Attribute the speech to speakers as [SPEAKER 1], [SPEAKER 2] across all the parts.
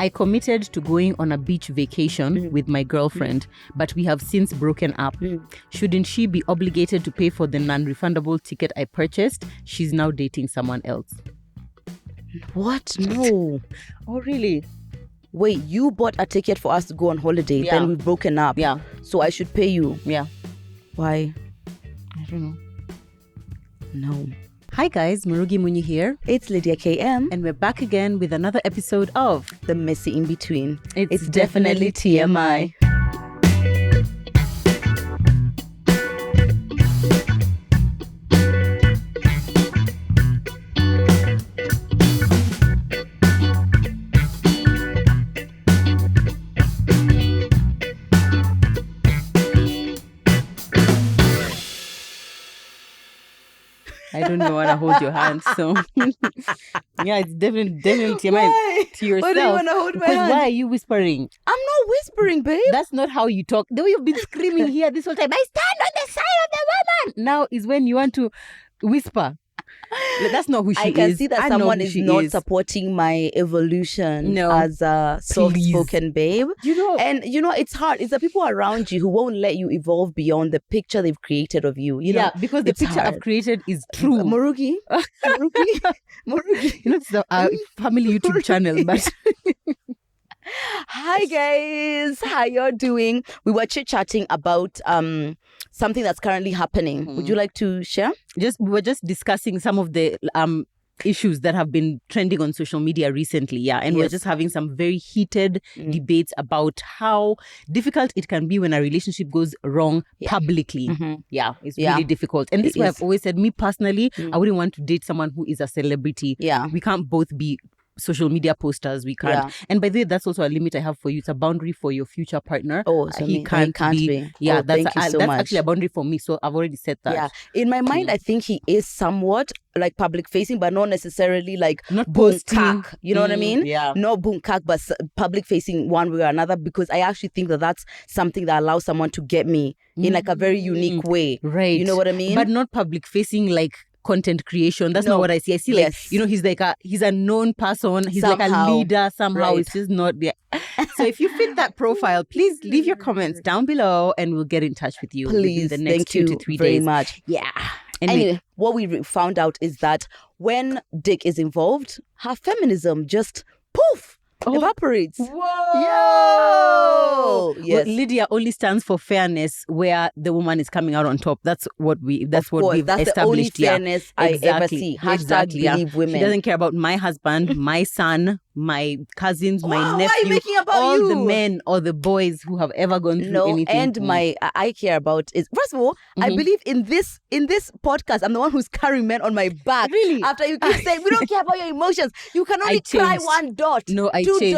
[SPEAKER 1] I committed to going on a beach vacation with my girlfriend, but we have since broken up. Shouldn't she be obligated to pay for the non-refundable ticket I purchased? She's now dating someone else.
[SPEAKER 2] What? No.
[SPEAKER 1] Oh, really?
[SPEAKER 2] Wait, you bought a ticket for us to go on holiday, then we've broken up.
[SPEAKER 1] Yeah.
[SPEAKER 2] So I should pay you?
[SPEAKER 1] Yeah.
[SPEAKER 2] Why?
[SPEAKER 1] I don't know.
[SPEAKER 2] No.
[SPEAKER 1] Hi guys, Murugi Munyi here.
[SPEAKER 2] It's Lydia KM.
[SPEAKER 1] And we're back again with another episode of
[SPEAKER 2] The Messy In Between.
[SPEAKER 1] It's definitely TMI. I don't know want to hold your hand, so yeah, it's definitely TMI to yourself.
[SPEAKER 2] Why do you want to hold my hand?
[SPEAKER 1] Why are you whispering?
[SPEAKER 2] I'm not whispering, babe.
[SPEAKER 1] That's not how you talk. The way you've been screaming here this whole time, I stand on the side of the woman. Now is when you want to whisper. That's not who she is.
[SPEAKER 2] I can see that someone is not supporting my evolution as a soft-spoken babe. And it's hard. It's the people around you who won't let you evolve beyond the picture they've created of you.
[SPEAKER 1] Because the picture I've created is true.
[SPEAKER 2] Murugi.
[SPEAKER 1] It's a family YouTube channel, but...
[SPEAKER 2] Hi guys, how you're doing? We were chit-chatting about something that's currently happening. Would you like to share?
[SPEAKER 1] We were just discussing some of the issues that have been trending on social media recently, and we're just having some very heated debates about how difficult it can be when a relationship goes wrong publicly. It's really difficult. And this is why I've always said, me personally, I wouldn't want to date someone who is a celebrity. We can't both be social media posters. We can't. And by the way, that's also a limit I have for you. It's a boundary for your future partner.
[SPEAKER 2] Oh, so he can't be.
[SPEAKER 1] Yeah,
[SPEAKER 2] that's
[SPEAKER 1] that's actually a boundary for me. So I've already said that.
[SPEAKER 2] Yeah. In my mind, I think he is somewhat like public facing, but not necessarily like
[SPEAKER 1] not
[SPEAKER 2] posting. You know what I mean?
[SPEAKER 1] Yeah.
[SPEAKER 2] Not boom kak, but public facing one way or another, because I actually think that that's something that allows someone to get me in like a very unique way.
[SPEAKER 1] Right.
[SPEAKER 2] You know what I mean?
[SPEAKER 1] But not public facing like content creation. That's not what I see. I see like, he's a known person. He's like a leader somehow. Right. It's just not there. So if you fit that profile, please leave your comments down below and we'll get in touch with you.
[SPEAKER 2] Please.
[SPEAKER 1] The next 2 to 3 days.
[SPEAKER 2] Very much.
[SPEAKER 1] Yeah.
[SPEAKER 2] Anyway, what we found out is that when Dick is involved, her feminism just poof evaporates.
[SPEAKER 1] Whoa!
[SPEAKER 2] Yo! Yes.
[SPEAKER 1] Well, Lydia only stands for fairness where the woman is coming out on top. That's what we've established.
[SPEAKER 2] That's the only fairness I ever see. # believe women.
[SPEAKER 1] She doesn't care about my husband, my son, my cousins, my nephew,
[SPEAKER 2] why are you making about
[SPEAKER 1] all
[SPEAKER 2] you?
[SPEAKER 1] the men or the boys who have ever gone through anything.
[SPEAKER 2] And I care about is, first of all, I believe in this podcast, I'm the one who's carrying men on my back.
[SPEAKER 1] Really?
[SPEAKER 2] After you keep saying we don't care about your emotions, you can only cry one dot.
[SPEAKER 1] No, I changed.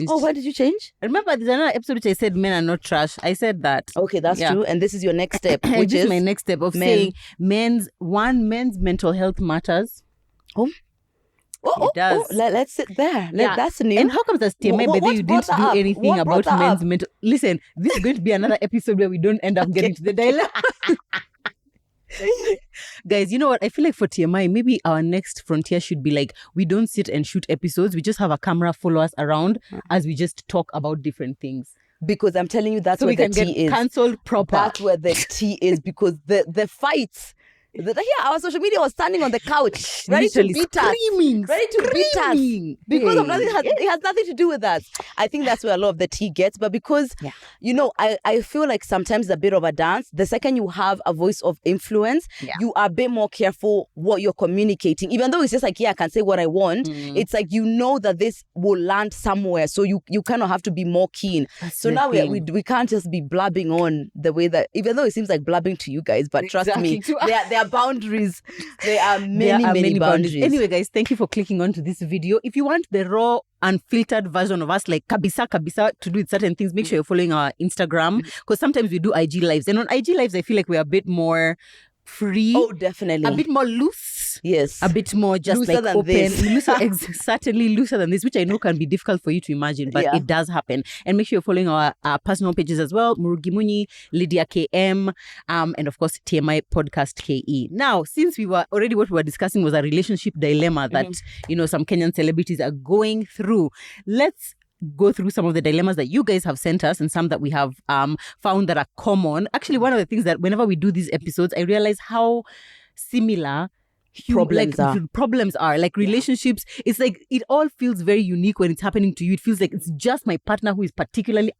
[SPEAKER 2] Oh, why did you change?
[SPEAKER 1] Remember, there's another episode which I said men are not trash. I said that.
[SPEAKER 2] Okay, that's true. And this is your next step, which
[SPEAKER 1] is my next step of saying men's mental health matters. It does.
[SPEAKER 2] Let's sit there. That's new.
[SPEAKER 1] And how comes as TMI, by the way, you didn't do anything about men's mental... Listen, this is going to be another episode where we don't end up getting to the dialogue. Guys, you know what? I feel like for TMI, maybe our next frontier should be like, we don't sit and shoot episodes. We just have a camera follow us around as we just talk about different things.
[SPEAKER 2] Because I'm telling you, that's where the tea is.
[SPEAKER 1] Cancelled proper.
[SPEAKER 2] That's where the tea is, because the fights... our social media was standing on the couch, ready to beat us. Because of nothing. It has nothing to do with that. I think that's where a lot of the tea gets. But because, I feel like sometimes it's a bit of a dance. The second you have a voice of influence, you are a bit more careful what you're communicating. Even though it's just like, I can say what I want. It's like, that this will land somewhere. So you kind of have to be more keen. So now we can't just be blabbing on the way that, even though it seems like blabbing to you guys, but trust me, there are boundaries. There are many boundaries.
[SPEAKER 1] Anyway, guys, thank you for clicking on to this video. If you want the raw, unfiltered version of us, like kabisa to do with certain things, make sure you're following our Instagram, because sometimes we do IG lives. And on IG lives, I feel like we're a bit more free.
[SPEAKER 2] Oh, definitely.
[SPEAKER 1] A bit more loose.
[SPEAKER 2] Yes.
[SPEAKER 1] A bit more just
[SPEAKER 2] looser
[SPEAKER 1] like
[SPEAKER 2] than
[SPEAKER 1] open.
[SPEAKER 2] This.
[SPEAKER 1] Certainly looser than this, which I know can be difficult for you to imagine, but it does happen. And make sure you're following our personal pages as well. Murugi Munyi, Lydia KM, and of course TMI Podcast KE. Now, since what we were discussing was a relationship dilemma that, some Kenyan celebrities are going through, let's go through some of the dilemmas that you guys have sent us and some that we have found that are common. Actually, one of the things that whenever we do these episodes, I realize how similar problems are. Like relationships, it's like it all feels very unique when it's happening to you. It feels like it's just my partner who is particularly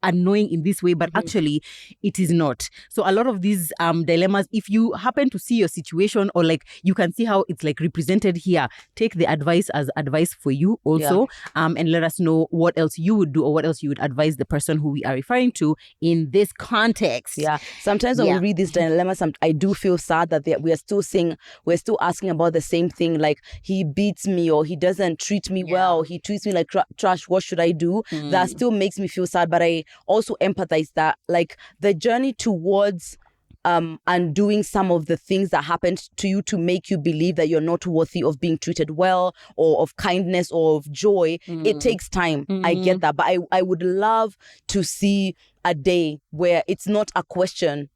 [SPEAKER 1] annoying in this way, but actually it is not. So a lot of these dilemmas, if you happen to see your situation or like you can see how it's like represented here, take the advice as advice for you also, and let us know what else you would do or what else you would advise the person who we are referring to in this context.
[SPEAKER 2] Yeah, sometimes when we read these dilemmas, I do feel sad that we are still saying, we're still asking about the same thing, like he beats me or he doesn't treat me well, he treats me like trash, what should I do? That still makes me feel sad, but I also empathize that like the journey towards undoing some of the things that happened to you to make you believe that you're not worthy of being treated well or of kindness or of joy, it takes time. I get that, but I would love to see a day where it's not a question.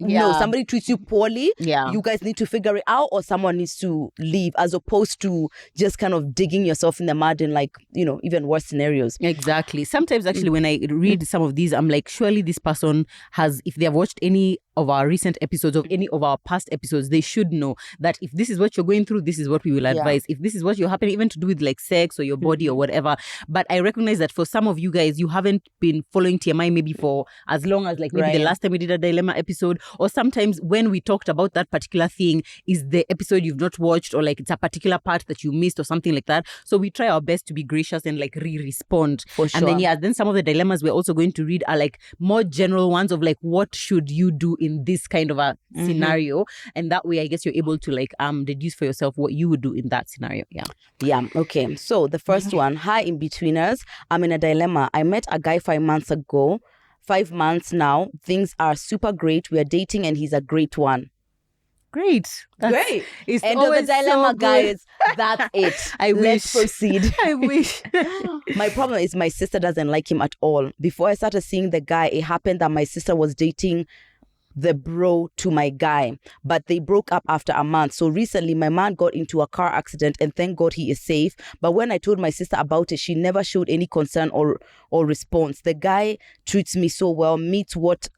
[SPEAKER 2] No, somebody treats you poorly. You guys need to figure it out, or someone needs to leave, as opposed to just kind of digging yourself in the mud in like, you know, even worse scenarios.
[SPEAKER 1] Exactly. Sometimes actually when I read some of these, I'm like, surely this person has, if they have watched any of our recent episodes, of any of our past episodes, they should know that if this is what you're going through, this is what we will advise. If this is what you're happening, even to do with like sex or your body or whatever. But I recognize that for some of you guys, you haven't been following TMI maybe for as long as like maybe the last time we did a dilemma episode, or sometimes when we talked about that particular thing is the episode you've not watched, or like it's a particular part that you missed or something like that. So we try our best to be gracious and like respond.
[SPEAKER 2] For sure.
[SPEAKER 1] And then then some of the dilemmas we're also going to read are like more general ones of like, what should you do in this kind of a scenario? And that way I guess you're able to like deduce for yourself what you would do in that scenario.
[SPEAKER 2] Okay, so the first one: hi in-betweeners, I'm in a dilemma. I met a guy 5 months ago. 5 months now, things are super great, we are dating and he's a great one.
[SPEAKER 1] Great.
[SPEAKER 2] Great.
[SPEAKER 1] It's
[SPEAKER 2] end of the dilemma,
[SPEAKER 1] so
[SPEAKER 2] guys. That's it. Let's proceed.
[SPEAKER 1] I wish.
[SPEAKER 2] My problem is my sister doesn't like him at all. Before I started seeing the guy, it happened that my sister was dating the bro to my guy, but they broke up after a month. So recently my man got into a car accident and thank God he is safe. But when I told my sister about it, she never showed any concern or response. The guy treats me so well, meets what's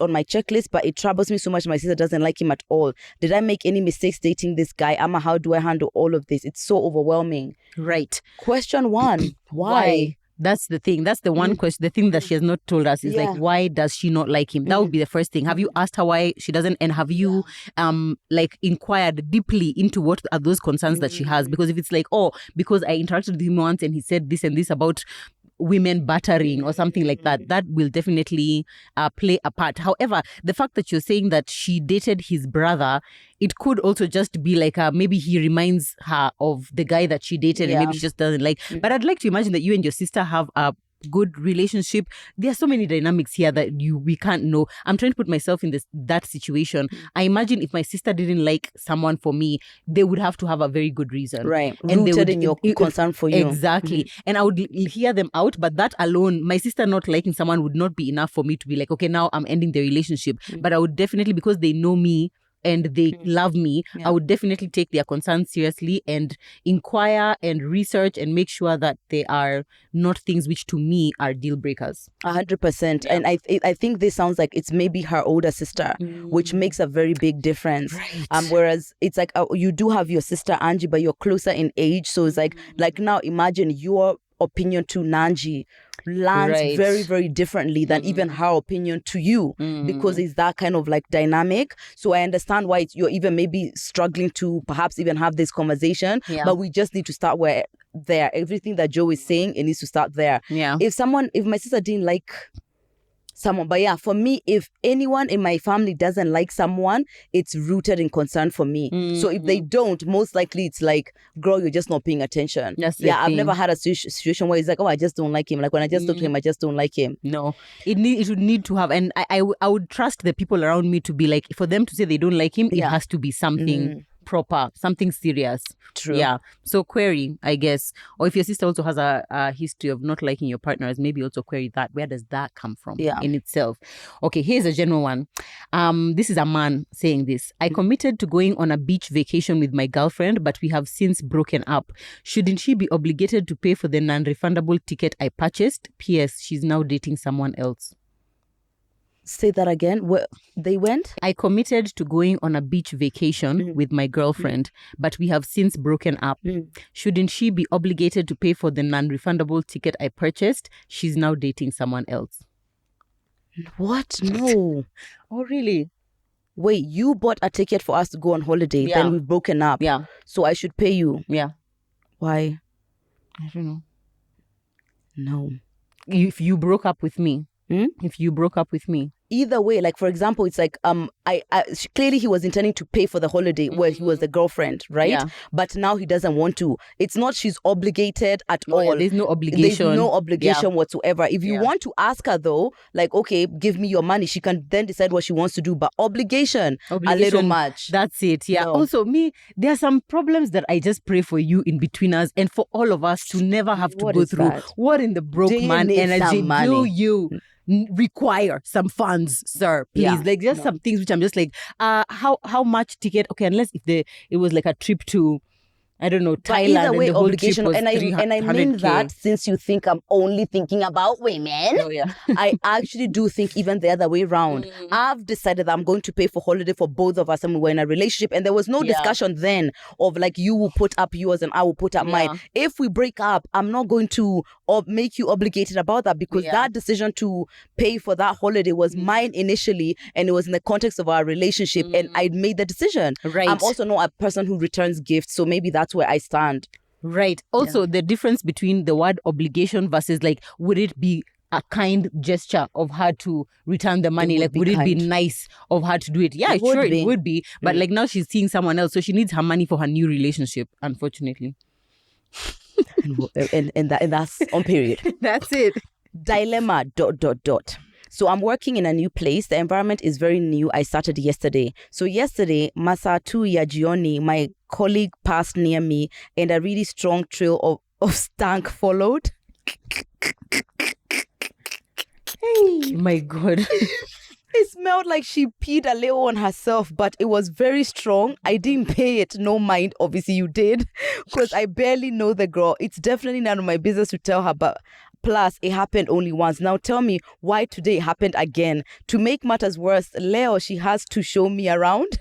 [SPEAKER 2] on my checklist, but it troubles me so much my sister doesn't like him at all. Did I make any mistakes dating this guy? Amma, how do I handle all of this? It's so overwhelming.
[SPEAKER 1] Right.
[SPEAKER 2] Question 1, why?
[SPEAKER 1] That's the thing. That's the one question. The thing that she has not told us is like, why does she not like him? That would be the first thing. Have you asked her why she doesn't? And have you like inquired deeply into what are those concerns that she has? Because if it's like, oh, because I interacted with him once and he said this and this about women battering or something like that, that will definitely play a part. However, the fact that you're saying that she dated his brother, it could also just be like maybe he reminds her of the guy that she dated and maybe she just doesn't like. But I'd like to imagine that you and your sister have a good relationship. There are so many dynamics here that we can't know. I'm trying to put myself in that situation. I imagine if my sister didn't like someone for me, they would have to have a very good reason,
[SPEAKER 2] right? And rooted in your concern for you.
[SPEAKER 1] Exactly. And I would hear them out, but that alone, my sister not liking someone would not be enough for me to be like, okay, now I'm ending the relationship. But I would definitely, because they know me and they love me, I would definitely take their concerns seriously and inquire and research and make sure that they are not things which to me are deal breakers.
[SPEAKER 2] 100%. And I think this sounds like it's maybe her older sister, which makes a very big difference.
[SPEAKER 1] Right.
[SPEAKER 2] Whereas it's like you do have your sister Angie, but you're closer in age. So it's like now imagine your opinion to Nanji lands very, very differently than even her opinion to you, because it's that kind of like dynamic. So I understand why you're even maybe struggling to perhaps even have this conversation, but we just need to start there. Everything that Joe is saying, it needs to start there. If my sister didn't like someone, but for me, if anyone in my family doesn't like someone, it's rooted in concern for me. So if they don't, most likely it's like, girl, you're just not paying attention. I've never had a situation where it's like, oh, I just don't like him. Like when I just talk to him, I just don't like him.
[SPEAKER 1] No, it would need to have, and I would trust the people around me to be like, for them to say they don't like him, it has to be something proper, something serious.
[SPEAKER 2] True.
[SPEAKER 1] Yeah. So query, I guess. Or if your sister also has a history of not liking your partners, maybe also query that. Where does that come from in itself? Okay, here's a general one. This is a man saying this. I committed to going on a beach vacation with my girlfriend, but we have since broken up. Shouldn't she be obligated to pay for the non-refundable ticket I purchased? P.S. She's now dating someone else.
[SPEAKER 2] Say that again. Where they went?
[SPEAKER 1] I committed to going on a beach vacation with my girlfriend, but we have since broken up. Shouldn't she be obligated to pay for the non-refundable ticket I purchased? She's now dating someone else.
[SPEAKER 2] What? No.
[SPEAKER 1] Oh, really?
[SPEAKER 2] Wait, you bought a ticket for us to go on holiday, then we've broken up.
[SPEAKER 1] Yeah.
[SPEAKER 2] So I should pay you.
[SPEAKER 1] Yeah.
[SPEAKER 2] Why?
[SPEAKER 1] I don't know.
[SPEAKER 2] No.
[SPEAKER 1] If you broke up with me. If you broke up with me.
[SPEAKER 2] Either way, like for example, it's like clearly he was intending to pay for the holiday where he was the girlfriend, right?
[SPEAKER 1] Yeah.
[SPEAKER 2] But now he doesn't want to. It's not she's obligated at all.
[SPEAKER 1] Yeah, there's no obligation.
[SPEAKER 2] There's no obligation whatsoever. If you want to ask her though, like okay, give me your money, she can then decide what she wants to do. But obligation a little much.
[SPEAKER 1] That's it. Yeah.
[SPEAKER 2] No.
[SPEAKER 1] Also, there are some problems that I just pray for you in between us and for all of us to never have to go through.
[SPEAKER 2] That?
[SPEAKER 1] What in the broke man energy do you require some funds, sir? Please, like just some things which I'm just like, how much ticket? Okay, unless if it was like a trip to, I don't know, Thailand.
[SPEAKER 2] Either way,
[SPEAKER 1] and the whole
[SPEAKER 2] obligation,
[SPEAKER 1] trip was
[SPEAKER 2] and I mean that since you think I'm only thinking about women, I actually do think even the other way around. I've decided that I'm going to pay for holiday for both of us, and we're in a relationship, and there was no discussion then of like you will put up yours and I will put up mine. If we break up, I'm not going to make you obligated about that because that decision to pay for that holiday was mine initially, and it was in the context of our relationship, and I made the decision.
[SPEAKER 1] Right.
[SPEAKER 2] I'm also not a person who returns gifts, so maybe that's where I stand.
[SPEAKER 1] Right. Also, the difference between the word obligation versus like, would it be a kind gesture of her to return the money? Like, would it be nice of her to do it? Yeah, sure, it would be. But like now she's seeing someone else, so she needs her money for her new relationship, unfortunately.
[SPEAKER 2] and that's on period.
[SPEAKER 1] That's it.
[SPEAKER 2] Dilemma ... So I'm working in a new place. The environment is very new. I started yesterday. So yesterday, masaa 2 ya jioni, my colleague passed near me and a really strong trail of stank followed.
[SPEAKER 1] Hey, my God.
[SPEAKER 2] It smelled like she peed a little on herself, but it was very strong. I didn't pay it. No mind. Obviously, you did. Because I barely know the girl. It's definitely none of my business to tell her, but plus, it happened only once. Now tell me why today it happened again. To make matters worse, Leo, she has to show me around.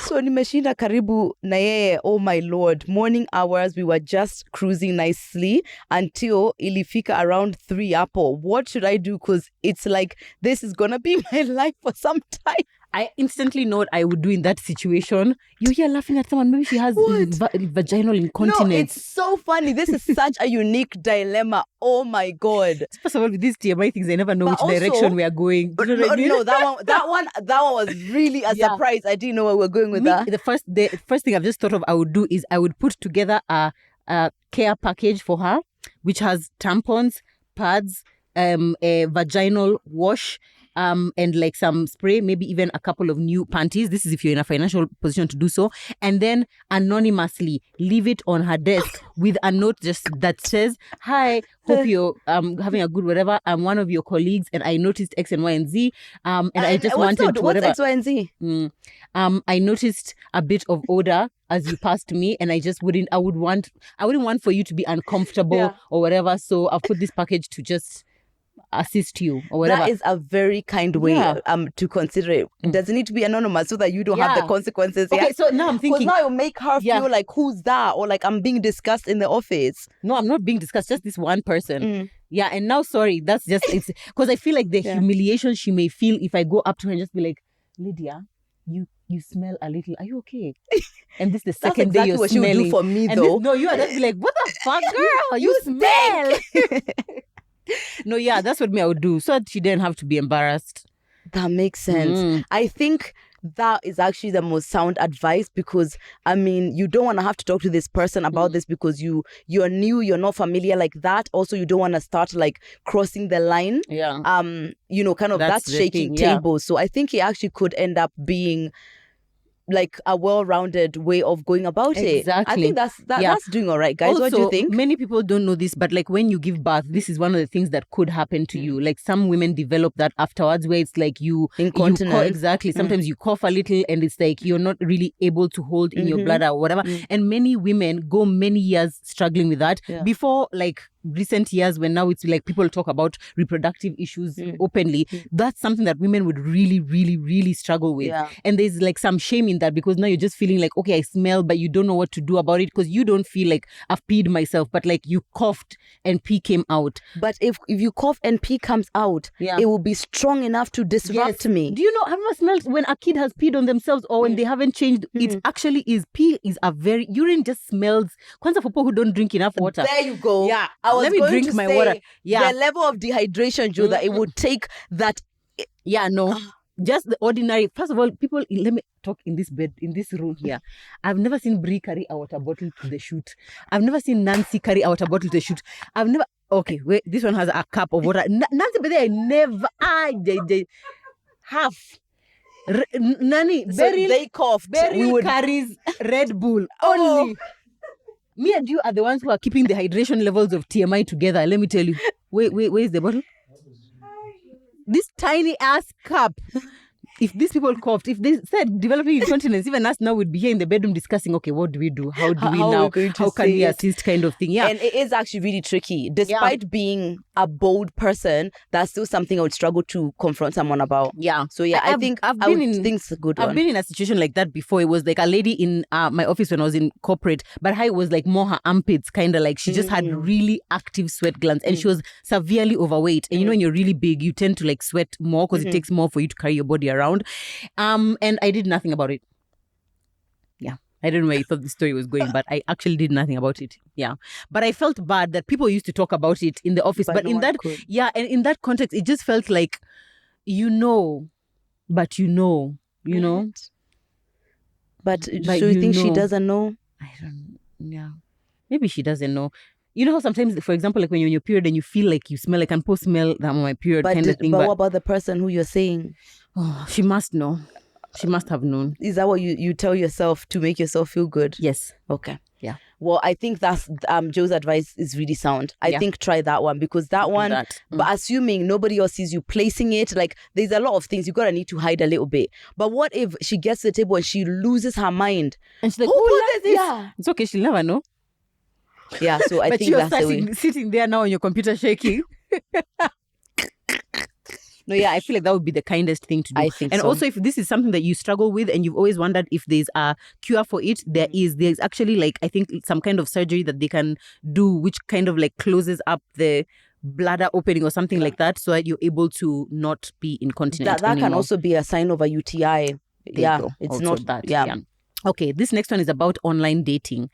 [SPEAKER 2] So nimeshinda karibu na yeye, oh my lord. Morning hours, we were just cruising nicely until ilifika around 3 Apple. What should I do? Because it's like, this is going to be my life for some time.
[SPEAKER 1] I instantly know what I would do in that situation. You're here laughing at someone. Maybe she has vaginal incontinence.
[SPEAKER 2] No, it's so funny. This is such a unique dilemma. Oh my God.
[SPEAKER 1] First of all, with these TMI things, I never know which direction we are going.
[SPEAKER 2] You know no, that one was really a surprise. I didn't know where we were going with that.
[SPEAKER 1] The first thing I've just thought of I would do is I would put together a care package for her, which has tampons, pads, a vaginal wash, and like some spray, maybe even a couple of new panties. This is if you're in a financial position to do so. And then anonymously leave it on her desk with a note just that says, "Hi, hope you're having a good whatever. I'm one of your colleagues and I noticed X and Y and Z. And I just wanted to whatever.
[SPEAKER 2] What's X, Y, and Z?
[SPEAKER 1] I noticed a bit of odor as you passed me, and I wouldn't want for you to be uncomfortable or whatever. So I've put this package to just assist you or whatever."
[SPEAKER 2] That is a very kind way to consider it. Does it need to be anonymous so that you don't have the consequences?
[SPEAKER 1] Okay, so now I'm thinking,
[SPEAKER 2] because now you make her feel like, who's that? Or like, I'm being discussed in the office.
[SPEAKER 1] No, I'm not being discussed, just this one person. Yeah, and now, sorry, that's just, it's because I feel like the humiliation she may feel if I go up to her and just be like, "Lydia, you smell a little, are you okay?" And this is the second day you're
[SPEAKER 2] what
[SPEAKER 1] smelling.
[SPEAKER 2] She would do for me, though.
[SPEAKER 1] No, you are just like, "What the fuck, girl? You smell." No, yeah, that's what I would do, so that she didn't have to be embarrassed.
[SPEAKER 2] That makes sense. I think that is actually the most sound advice, because I mean, you don't want to have to talk to this person about this because you're new, you're not familiar like that. Also, you don't want to start like crossing the line.
[SPEAKER 1] Yeah.
[SPEAKER 2] You know, kind of that's shaking tables. So I think it actually could end up being like a well-rounded way of going about it. I think that's doing all right, guys.
[SPEAKER 1] Also,
[SPEAKER 2] what do you think?
[SPEAKER 1] Many people don't know this, but like when you give birth, this is one of the things that could happen to you. Like some women develop that afterwards, where it's like
[SPEAKER 2] incontinence.
[SPEAKER 1] Exactly. Sometimes you cough a little, and it's like you're not really able to hold in your bladder or whatever. And many women go many years struggling with that before like recent years, when now it's like people talk about reproductive issues openly. That's something that women would really, really, really struggle with. And there's like some shame in that, because now you're just feeling like, okay, I smell, but you don't know what to do about it, because you don't feel like I've peed myself, but like you coughed and pee came out.
[SPEAKER 2] But if you cough and pee comes out, it will be strong enough to disrupt me.
[SPEAKER 1] Do you know, have you ever smelled when a kid has peed on themselves or when they haven't changed? It actually is, pee is a very, urine just smells. Kwanza for people who don't drink enough water.
[SPEAKER 2] There you go.
[SPEAKER 1] Yeah.
[SPEAKER 2] Let me drink my water.
[SPEAKER 1] Yeah.
[SPEAKER 2] The level of dehydration, Joe, that it would take that.
[SPEAKER 1] Yeah, no. Just the ordinary. First of all, people, let me talk in this room here. I've never seen Brie carry a water bottle to the shoot. I've never seen Nancy carry a water bottle to the shoot. I've never. Okay, wait. This one has a cup of water. Nancy, but I never. Half. Nani,
[SPEAKER 2] so Beryl, they coughed.
[SPEAKER 1] Beryl carries Red Bull only. Me and you are the ones who are keeping the hydration levels of TMI together. Let me tell you. Wait, where's the bottle? This tiny ass cup. If these people coughed, if they said developing incontinence, even us now would be here in the bedroom discussing, okay, what do we do? How do we now? How can we assist, kind of thing? Yeah.
[SPEAKER 2] And it is actually really tricky. Despite being a bold person, that's still something I would struggle to confront someone about.
[SPEAKER 1] Yeah.
[SPEAKER 2] So yeah, I think it's a good one.
[SPEAKER 1] I've been in a situation like that before. It was like a lady in my office when I was in corporate, but her was like more her armpits, kind of like she just had really active sweat glands, and she was severely overweight. And you know, when you're really big, you tend to like sweat more because it takes more for you to carry your body around. And I did nothing about it. Yeah. I don't know where you thought the story was going, but I actually did nothing about it. Yeah. But I felt bad that people used to talk about it in the office. But in that, and in that context, it just felt like, but you know. But so
[SPEAKER 2] you think she doesn't know?
[SPEAKER 1] I don't, maybe she doesn't know. You know how sometimes, for example, like when you're in your period and you feel like you smell, like, I can smell that on my period kind of thing.
[SPEAKER 2] But what about the person who you're saying?
[SPEAKER 1] Oh, she must know. She must have known.
[SPEAKER 2] Is that what you tell yourself to make yourself feel good?
[SPEAKER 1] Yes.
[SPEAKER 2] Okay.
[SPEAKER 1] Yeah.
[SPEAKER 2] Well, I think that's Joe's advice is really sound. I think try that one, because that one, but assuming nobody else sees you placing it, like there's a lot of things you're going to need to hide a little bit. But what if she gets to the table and she loses her mind?
[SPEAKER 1] And she's like, who does this? Yeah. It's okay. She'll never know.
[SPEAKER 2] Yeah, so I think that's the way.
[SPEAKER 1] But you're sitting there now on your computer shaking. No, yeah, I feel like that would be the kindest thing to do.
[SPEAKER 2] I think
[SPEAKER 1] and also, if this is something that you struggle with and you've always wondered if there's a cure for it, there's actually like, I think some kind of surgery that they can do, which kind of like closes up the bladder opening or something like that, so that you're able to not be incontinent.
[SPEAKER 2] That can also be a sign of a UTI. It's also not that. Yeah.
[SPEAKER 1] Okay, this next one is about online dating.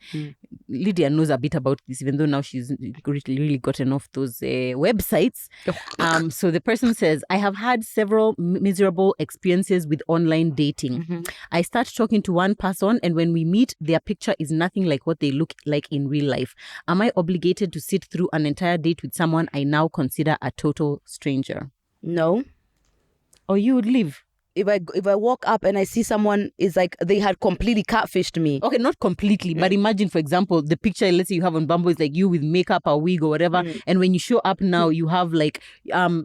[SPEAKER 1] Lydia knows a bit about this, even though now she's really gotten off those websites. So the person says, I have had several miserable experiences with online dating. I start talking to one person, and when we meet, their picture is nothing like what they look like in real life. Am I obligated to sit through an entire date with someone I now consider a total stranger?
[SPEAKER 2] No.
[SPEAKER 1] Or you would leave?
[SPEAKER 2] If I walk up and I see someone is like they had completely catfished me.
[SPEAKER 1] Okay, not completely, but imagine, for example, the picture, let's say you have on Bumble is like you with makeup or wig or whatever, and when you show up now, you have like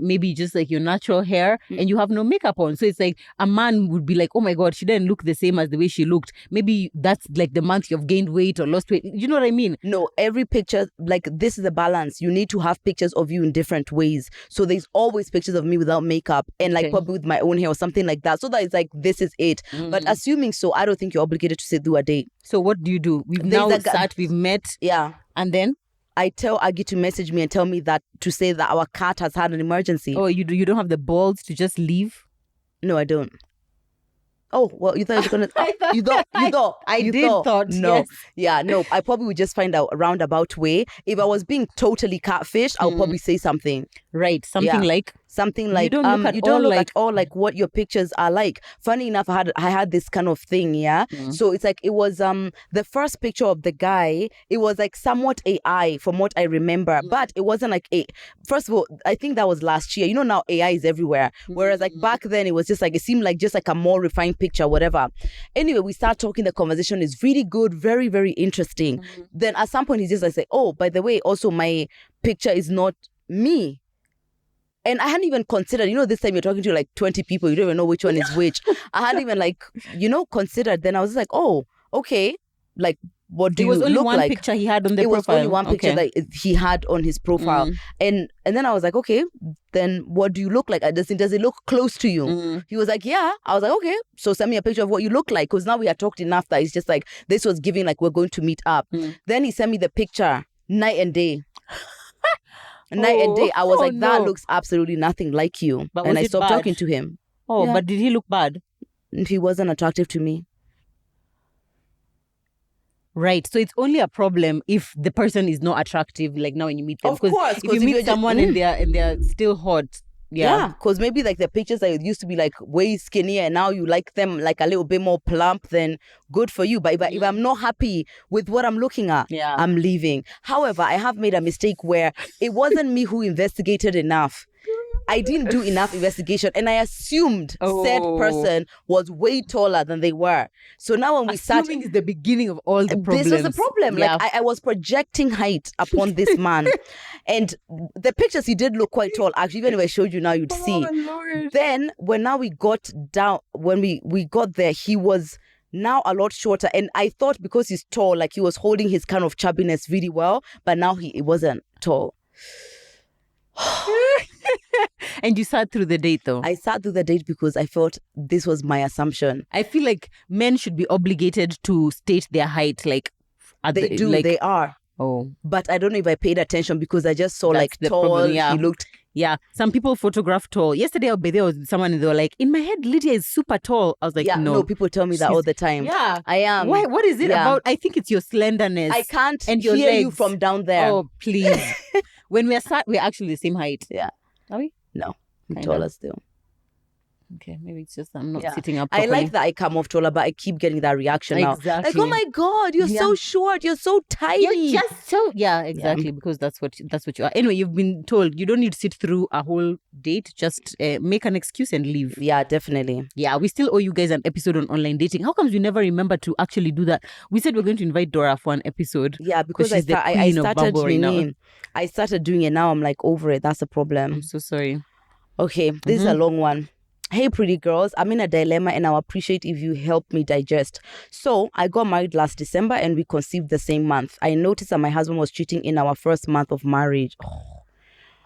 [SPEAKER 1] maybe just like your natural hair and you have no makeup on. So it's like a man would be like, oh my God, she didn't look the same as the way she looked. Maybe that's like the month you've gained weight or lost weight. You know what I mean?
[SPEAKER 2] No, every picture, like this is the balance. You need to have pictures of you in different ways. So there's always pictures of me without makeup and like probably with my own hair or something like that, so that it's like this is it. But assuming so, I don't think you're obligated to sit through a date.
[SPEAKER 1] So what do you do? We've now sat, we've met, and then
[SPEAKER 2] I tell Aggie to message me and tell me that to say that our cat has had an emergency.
[SPEAKER 1] Oh, you don't have the balls to just leave?
[SPEAKER 2] No, I don't. Oh, well, you thought you were gonna.
[SPEAKER 1] I did thought.
[SPEAKER 2] No,
[SPEAKER 1] yes.
[SPEAKER 2] Yeah, no. I probably would just find out a roundabout way. If I was being totally catfished, I'll probably say something.
[SPEAKER 1] Right, something like
[SPEAKER 2] something like
[SPEAKER 1] you don't look
[SPEAKER 2] at all like what your pictures are like. Funny enough, I had this kind of thing, yeah. So it's like it was the first picture of the guy, it was like somewhat AI from what I remember, but it wasn't like first of all, I think that was last year. You know, now AI is everywhere, whereas like back then it was just like, it seemed like just like a more refined picture, whatever. Anyway, we start talking, the conversation is really good, very, very interesting. Then at some point he's just like, say, oh, by the way, also my picture is not me. And I hadn't even considered, you know, this time you're talking to like 20 people, you don't even know which one is which. I hadn't even like, you know, considered. Then I was like, oh, okay. Like, what do you look like?
[SPEAKER 1] It was only one picture he had on the profile. It was
[SPEAKER 2] only one picture that he had on his profile. And then I was like, okay, then what do you look like? Does it look close to you? He was like, yeah. I was like, okay, so send me a picture of what you look like. Because now we had talked enough that it's just like, this was giving like, we're going to meet up. Then he sent me the picture, night and day. Night and day. I was like, that looks absolutely nothing like you.
[SPEAKER 1] But
[SPEAKER 2] and I stopped talking to him.
[SPEAKER 1] Oh, yeah. But did he look bad?
[SPEAKER 2] He wasn't attractive to me.
[SPEAKER 1] Right. So it's only a problem if the person is not attractive, like now when you meet them.
[SPEAKER 2] Of course.
[SPEAKER 1] If you meet someone and they're still hot.
[SPEAKER 2] Yeah, because maybe like the pictures that used to be like way skinnier and now you like them like a little bit more plump, then good for you. But if I'm not happy with what I'm looking at, I'm leaving. However, I have made a mistake where it wasn't me who investigated enough. I didn't do enough investigation and I assumed said person was way taller than they were. So now when we started...
[SPEAKER 1] Assuming is the beginning of all the problems.
[SPEAKER 2] This was the problem. Yeah. Like I was projecting height upon this man. And the pictures, he did look quite tall. Actually, even if I showed you now, you'd see.
[SPEAKER 1] Lord.
[SPEAKER 2] Then when we got down, when we got there, he was now a lot shorter. And I thought because he's tall, like he was holding his kind of chubbiness really well. But now he wasn't tall.
[SPEAKER 1] And you sat through the date though?
[SPEAKER 2] I sat through the date because I felt this was my assumption.
[SPEAKER 1] I feel like men should be obligated to state their height. Like
[SPEAKER 2] they are.
[SPEAKER 1] Oh.
[SPEAKER 2] But I don't know if I paid attention because I just saw
[SPEAKER 1] That's
[SPEAKER 2] like tall,
[SPEAKER 1] problem, yeah.
[SPEAKER 2] He looked...
[SPEAKER 1] Yeah, some people photograph tall. Yesterday I'll be there with someone and they were like, in my head, Lydia is super tall. I was like, no,
[SPEAKER 2] people tell me that all the time.
[SPEAKER 1] Yeah.
[SPEAKER 2] I am.
[SPEAKER 1] Why? What is it about? I think it's your slenderness.
[SPEAKER 2] I can't
[SPEAKER 1] and your
[SPEAKER 2] hear
[SPEAKER 1] legs.
[SPEAKER 2] You from down there.
[SPEAKER 1] Oh, please. When we're actually the same height.
[SPEAKER 2] Yeah.
[SPEAKER 1] Are we?
[SPEAKER 2] No, I'm taller still.
[SPEAKER 1] Okay, maybe it's just I'm not sitting up properly.
[SPEAKER 2] I like that I come off taller, but I keep getting that reaction now. Like, oh my God, you're so short, you're so tiny.
[SPEAKER 1] You're just so... Yeah, exactly, because that's what you are. Anyway, you've been told you don't need to sit through a whole date. Just make an excuse and leave.
[SPEAKER 2] Yeah, definitely.
[SPEAKER 1] Yeah, we still owe you guys an episode on online dating. How comes we never remember to actually do that? We said we're going to invite Dora for an episode.
[SPEAKER 2] Yeah, because I started doing it. Now I'm like over it. That's a problem.
[SPEAKER 1] I'm so sorry.
[SPEAKER 2] Okay, this is a long one. Hey, pretty girls, I'm in a dilemma and I'll appreciate if you help me digest. So, I got married last December and we conceived the same month. I noticed that my husband was cheating in our first month of marriage.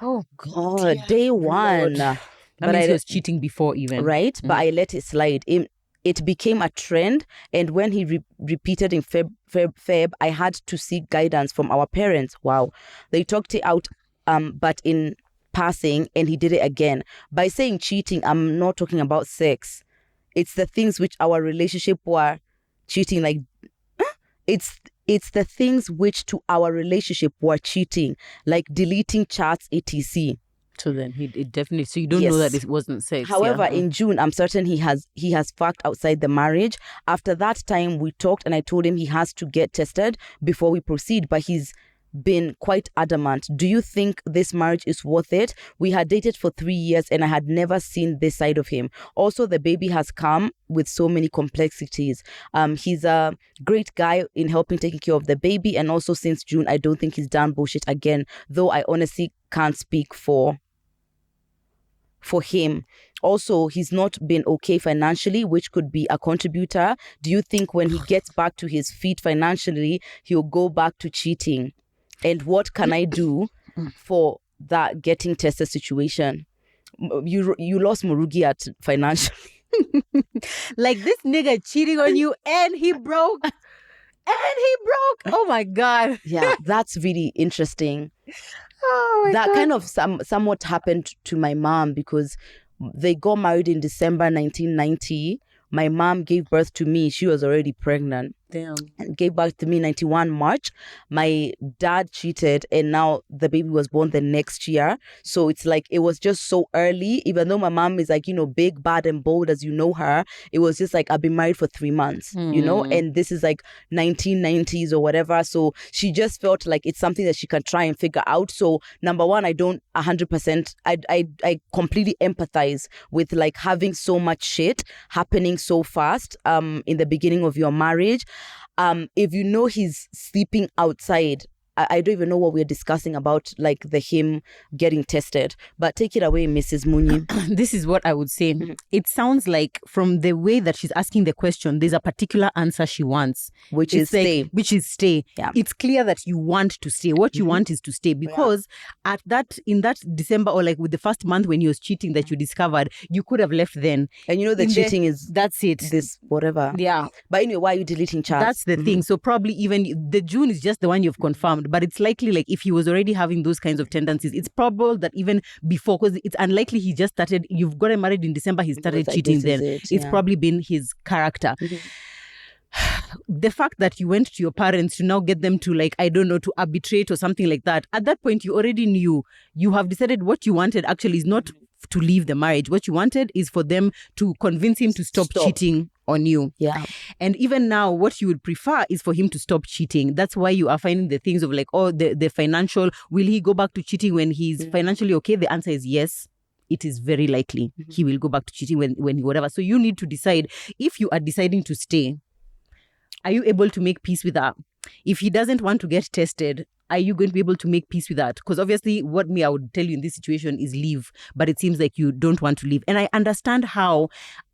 [SPEAKER 1] Oh God.
[SPEAKER 2] Day one.
[SPEAKER 1] That means he was cheating before even.
[SPEAKER 2] Right? But I let it slide. It became a trend, and when he repeated in Feb, I had to seek guidance from our parents. Wow. They talked it out, but in passing, and he did it again. By saying cheating, I'm not talking about sex. It's the things which our relationship were cheating, like it's the things which to our relationship were cheating, like deleting chats, etc.
[SPEAKER 1] So then it definitely, so you don't know that it wasn't sex.
[SPEAKER 2] However, in June, I'm certain he has fucked outside the marriage. After that time, we talked and I told him he has to get tested before we proceed, but he's been quite adamant. Do you think this marriage is worth it? We had dated for 3 years and I had never seen this side of him. Also, the baby has come with so many complexities. He's a great guy in helping taking care of the baby, and also since June, I don't think he's done bullshit again, though I honestly can't speak for him. Also, he's not been okay financially, which could be a contributor. Do you think when he gets back to his feet financially, he'll go back to cheating? And what can I do for that getting tested situation? You lost Murugi at financially.
[SPEAKER 1] Like this nigga cheating on you and he broke. Oh my God.
[SPEAKER 2] Yeah, that's really interesting.
[SPEAKER 1] Oh my
[SPEAKER 2] that
[SPEAKER 1] God.
[SPEAKER 2] Kind of somewhat happened to my mom because they got married in December 1990. My mom gave birth to me. She was already pregnant.
[SPEAKER 1] Damn.
[SPEAKER 2] And gave birth to me 91 March. My dad cheated and now the baby was born the next year. So it's like, it was just so early, even though my mom is like, you know, big, bad and bold as you know her. It was just like, I've been married for 3 months, you know, and this is like 1990s or whatever. So she just felt like it's something that she can try and figure out. So number one, I don't 100%, I completely empathize with like having so much shit happening so fast in the beginning of your marriage. If you know he's sleeping outside, I don't even know what we're discussing about, like him getting tested. But take it away, Mrs. Muni.
[SPEAKER 1] This is what I would say. It sounds like from the way that she's asking the question, there's a particular answer she wants.
[SPEAKER 2] Which is stay.
[SPEAKER 1] Which is stay.
[SPEAKER 2] Yeah.
[SPEAKER 1] It's clear that you want to stay. What you want is to stay, because in that December, or like with the first month when he was cheating that you discovered, you could have left then.
[SPEAKER 2] And you know the cheating is...
[SPEAKER 1] That's it.
[SPEAKER 2] This whatever.
[SPEAKER 1] Yeah.
[SPEAKER 2] But anyway, why are you deleting chats?
[SPEAKER 1] That's the thing. So probably even the June is just the one you've confirmed. But it's likely, like, if he was already having those kinds of tendencies, it's probable that even before, because it's unlikely he just started, you've gotten married in December, he started cheating then. It's probably been his character. The fact that you went to your parents to now get them to, like, I don't know, to arbitrate or something like that, at that point you already knew. You have decided what you wanted actually is not to leave the marriage. What you wanted is for them to convince him to stop cheating on you.
[SPEAKER 2] Yeah.
[SPEAKER 1] And even now, what you would prefer is for him to stop cheating. That's why you are finding the things of like, oh, the financial, will he go back to cheating when he's financially okay? The answer is yes. It is very likely he will go back to cheating when whatever. So you need to decide, if you are deciding to stay, are you able to make peace with that? If he doesn't want to get tested, are you going to be able to make peace with that? Because obviously what I would tell you in this situation is leave, but it seems like you don't want to leave. And I understand how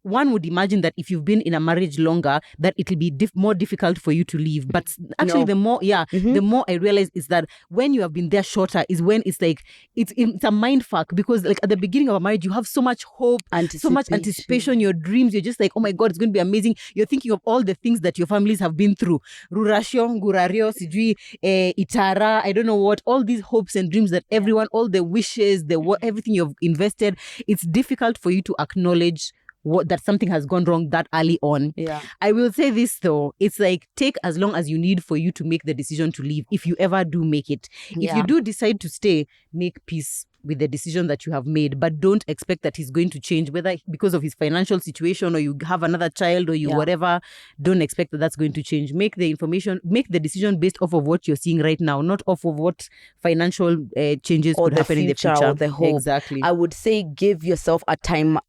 [SPEAKER 1] one would imagine that if you've been in a marriage longer, that it'll be more difficult for you to leave. But actually, the more I realize is that when you have been there shorter is when it's like, it's a mind fuck, because like at the beginning of a marriage, you have so much hope, so much anticipation, your dreams, you're just like, oh my God, it's going to be amazing. You're thinking of all the things that your families have been through. Rurashion, Gurario, Sijui, Itara, I don't know what, all these hopes and dreams that everyone, all the wishes, everything you've invested, it's difficult for you to acknowledge that something has gone wrong that early on.
[SPEAKER 2] Yeah.
[SPEAKER 1] I will say this though, it's like, take as long as you need for you to make the decision to leave, if you ever do make it. If you do decide to stay, make peace with the decision that you have made, but don't expect that he's going to change, whether because of his financial situation or you have another child or you whatever. Don't expect that that's going to change. Make the decision based off of what you're seeing right now, not off of what financial changes could happen in the future.
[SPEAKER 2] Or the hope.
[SPEAKER 1] Exactly.
[SPEAKER 2] I would say give yourself a time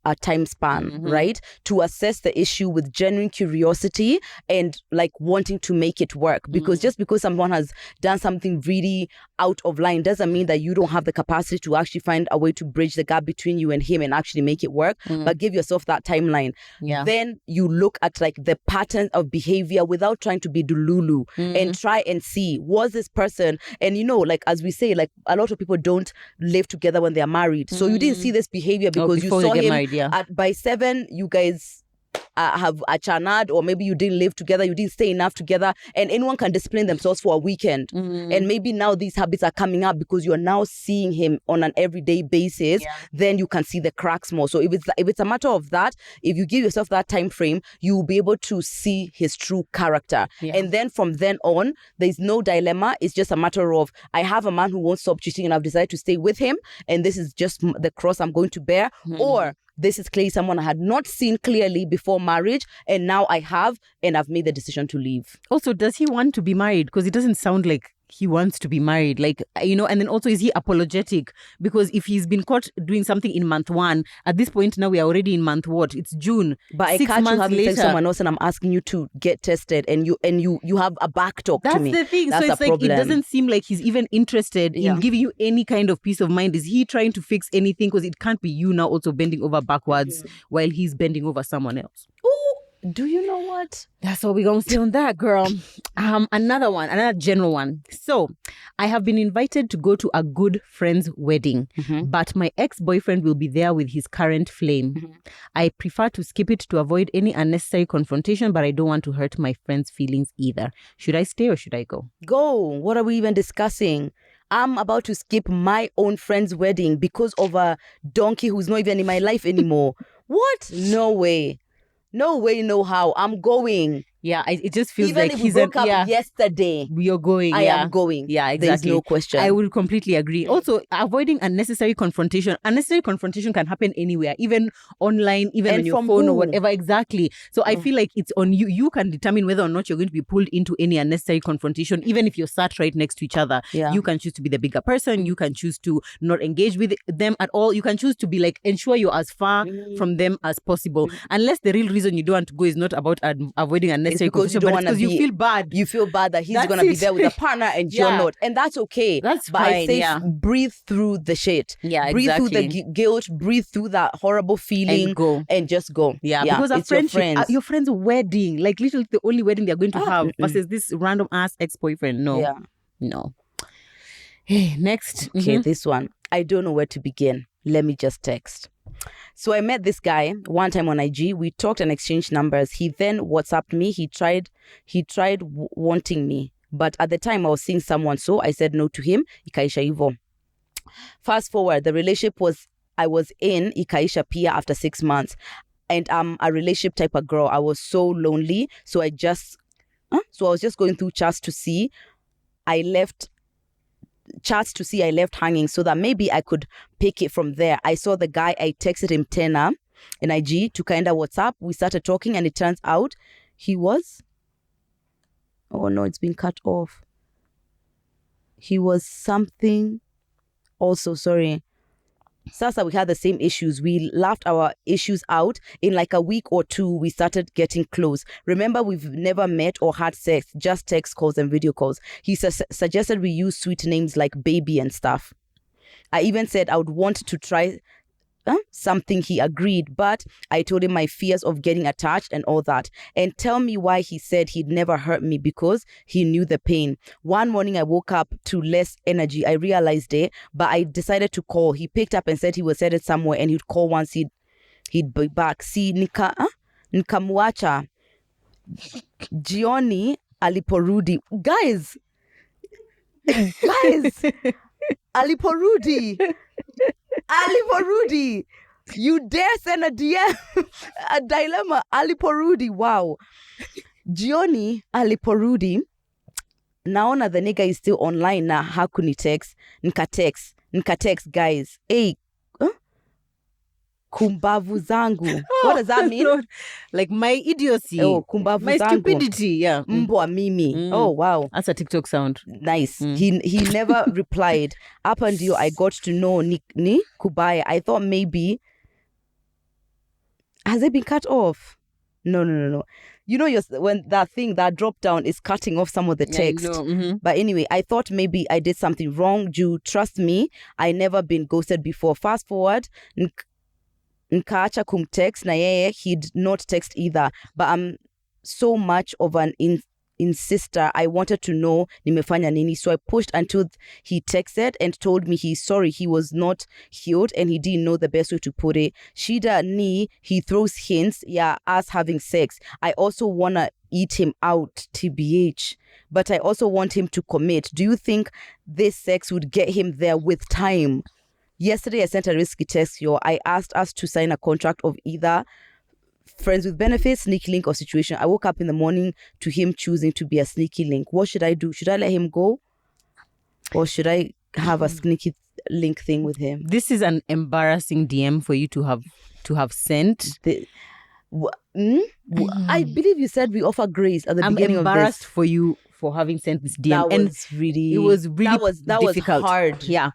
[SPEAKER 2] span, right, to assess the issue with genuine curiosity and like wanting to make it work. Because just because someone has done something really out of line doesn't mean that you don't have the capacity to actually find a way to bridge the gap between you and him and actually make it work. But give yourself that timeline. Then you look at like the pattern of behavior without trying to be Dululu and try and see, was this person, and you know, like as we say, like a lot of people don't live together when they're married. So you didn't see this behavior because you saw him married, by 7, you guys have a chanad, or maybe you didn't live together, you didn't stay enough together, and anyone can discipline themselves for a weekend. And maybe now these habits are coming up because you're now seeing him on an everyday basis. Then you can see the cracks more. So if it's a matter of that, if you give yourself that time frame, you will be able to see his true character. And then from then on, there's no dilemma. It's just a matter of, I have a man who won't stop cheating and I've decided to stay with him, and this is just the cross I'm going to bear. Or this is clearly someone I had not seen clearly before marriage, and now I have, and I've made the decision to leave.
[SPEAKER 1] Also, does he want to be married? Because it doesn't sound like he wants to be married, like, you know. And then also, is he apologetic? Because if he's been caught doing something in month 1, at this point now we are already in month what? It's June.
[SPEAKER 2] But I catch you having sex with someone else and I'm asking you to get tested, and you have a back talk to me.
[SPEAKER 1] That's the thing. So it's like problem. It doesn't seem like he's even interested in giving you any kind of peace of mind. Is he trying to fix anything? Because it can't be you now also bending over backwards while he's bending over someone else.
[SPEAKER 2] Do you know what?
[SPEAKER 1] That's what we're going to say on that, girl. Another general one. So, I have been invited to go to a good friend's wedding, but my ex-boyfriend will be there with his current flame. I prefer to skip it to avoid any unnecessary confrontation, but I don't want to hurt my friend's feelings either. Should I stay or should I go?
[SPEAKER 2] Go. What are we even discussing? I'm about to skip my own friend's wedding because of a donkey who's not even in my life anymore. What? No way. No way, no how. I'm going.
[SPEAKER 1] Yeah, it just feels
[SPEAKER 2] Even
[SPEAKER 1] like
[SPEAKER 2] if we
[SPEAKER 1] he's
[SPEAKER 2] broke up yesterday,
[SPEAKER 1] you're going.
[SPEAKER 2] I am going.
[SPEAKER 1] Yeah, exactly.
[SPEAKER 2] There's no question.
[SPEAKER 1] I would completely agree. Also, avoiding unnecessary confrontation. Unnecessary confrontation can happen anywhere, even online, even on your phone or whatever. Exactly. So I feel like it's on you. You can determine whether or not you're going to be pulled into any unnecessary confrontation, even if you're sat right next to each other.
[SPEAKER 2] Yeah.
[SPEAKER 1] You can choose to be the bigger person. You can choose to not engage with them at all. You can choose to be like, ensure you're as far from them as possible. Unless the real reason you don't want to go is not about avoiding unnecessary
[SPEAKER 2] because you
[SPEAKER 1] confrontation,
[SPEAKER 2] don't
[SPEAKER 1] but because you feel bad.
[SPEAKER 2] You feel bad that he's going to be there with a partner and you're not. And that's okay.
[SPEAKER 1] That's
[SPEAKER 2] but
[SPEAKER 1] fine.
[SPEAKER 2] I say breathe through the shit.
[SPEAKER 1] Yeah,
[SPEAKER 2] breathe
[SPEAKER 1] exactly.
[SPEAKER 2] through the guilt. Breathe through that horrible feeling.
[SPEAKER 1] And go.
[SPEAKER 2] And just go.
[SPEAKER 1] Yeah, because
[SPEAKER 2] it's
[SPEAKER 1] your friend's wedding, like literally the only wedding they're going to have versus this random ass ex-boyfriend. No.
[SPEAKER 2] Yeah.
[SPEAKER 1] No. Hey, next.
[SPEAKER 2] Okay, this one. I don't know where to begin. Let me just text. So I met this guy one time on IG. We talked and exchanged numbers. He then WhatsApped me. He tried wanting me. But at the time I was seeing someone, so I said no to him. Ikaisha hivo. Fast forward, the relationship I was in Ikaisha pia after 6 months. And I'm a relationship type of girl. I was so lonely. So I was just going through chats to see. I left hanging so that maybe I could pick it from there. I saw the guy, I texted him tena in IG to kind of WhatsApp. We started talking and it turns out he was, oh no, it's been cut off. He was something also, sorry. Sasa, we had the same issues. We laughed our issues out. In like a week or two, we started getting close. Remember, we've never met or had sex, just text calls and video calls. He suggested we use sweet names like baby and stuff. I even said I would want to try something. He agreed, but I told him my fears of getting attached and all that. And tell me why he said he'd never hurt me, because he knew the pain. One morning I woke up to less energy. I realized it, but I decided to call. He picked up and said he was headed somewhere and he'd call once he'd be back. See, nikamwacha jioni aliporudi. Guys, aliporudi. You dare send a DM? A dilemma. Aliporudi. Wow. Jioni aliporudi. Naona the nigga is still online na hakuni text. Nkatext guys. Hey, kumbavu zangu. What does that mean?
[SPEAKER 1] Lord. Like my idiocy.
[SPEAKER 2] Oh, kumbavu
[SPEAKER 1] my
[SPEAKER 2] zangu.
[SPEAKER 1] Stupidity. Yeah.
[SPEAKER 2] Mbwa mimi. Oh, wow.
[SPEAKER 1] That's a TikTok sound.
[SPEAKER 2] Nice. He never replied. Up until I got to know ni kubaya. I thought maybe, has it been cut off? No. You know, when that drop down is cutting off some of the text. But anyway, I thought maybe I did something wrong. Ju, trust me, I never been ghosted before. Fast forward, nkaacha kumtext na yeye, he'd not text either. But I'm so much of an insister. I wanted to know nimefanya nini. So I pushed until he texted and told me he's sorry. He was not healed and he didn't know the best way to put it. Shida ni, he throws hints, yeah, us having sex. I also want to eat him out, TBH. But I also want him to commit. Do you think this sex would get him there with time? Yesterday, I sent a risky text, I asked us to sign a contract of either friends with benefits, sneaky link, or situation. I woke up in the morning to him choosing to be a sneaky link. What should I do? Should I let him go? Or should I have a sneaky link thing with him?
[SPEAKER 1] This is an embarrassing DM for you to have sent.
[SPEAKER 2] I believe you said we offer grace at the beginning of this.
[SPEAKER 1] I'm embarrassed for you for having sent this DM.
[SPEAKER 2] That was
[SPEAKER 1] difficult.
[SPEAKER 2] Hard.
[SPEAKER 1] Yeah.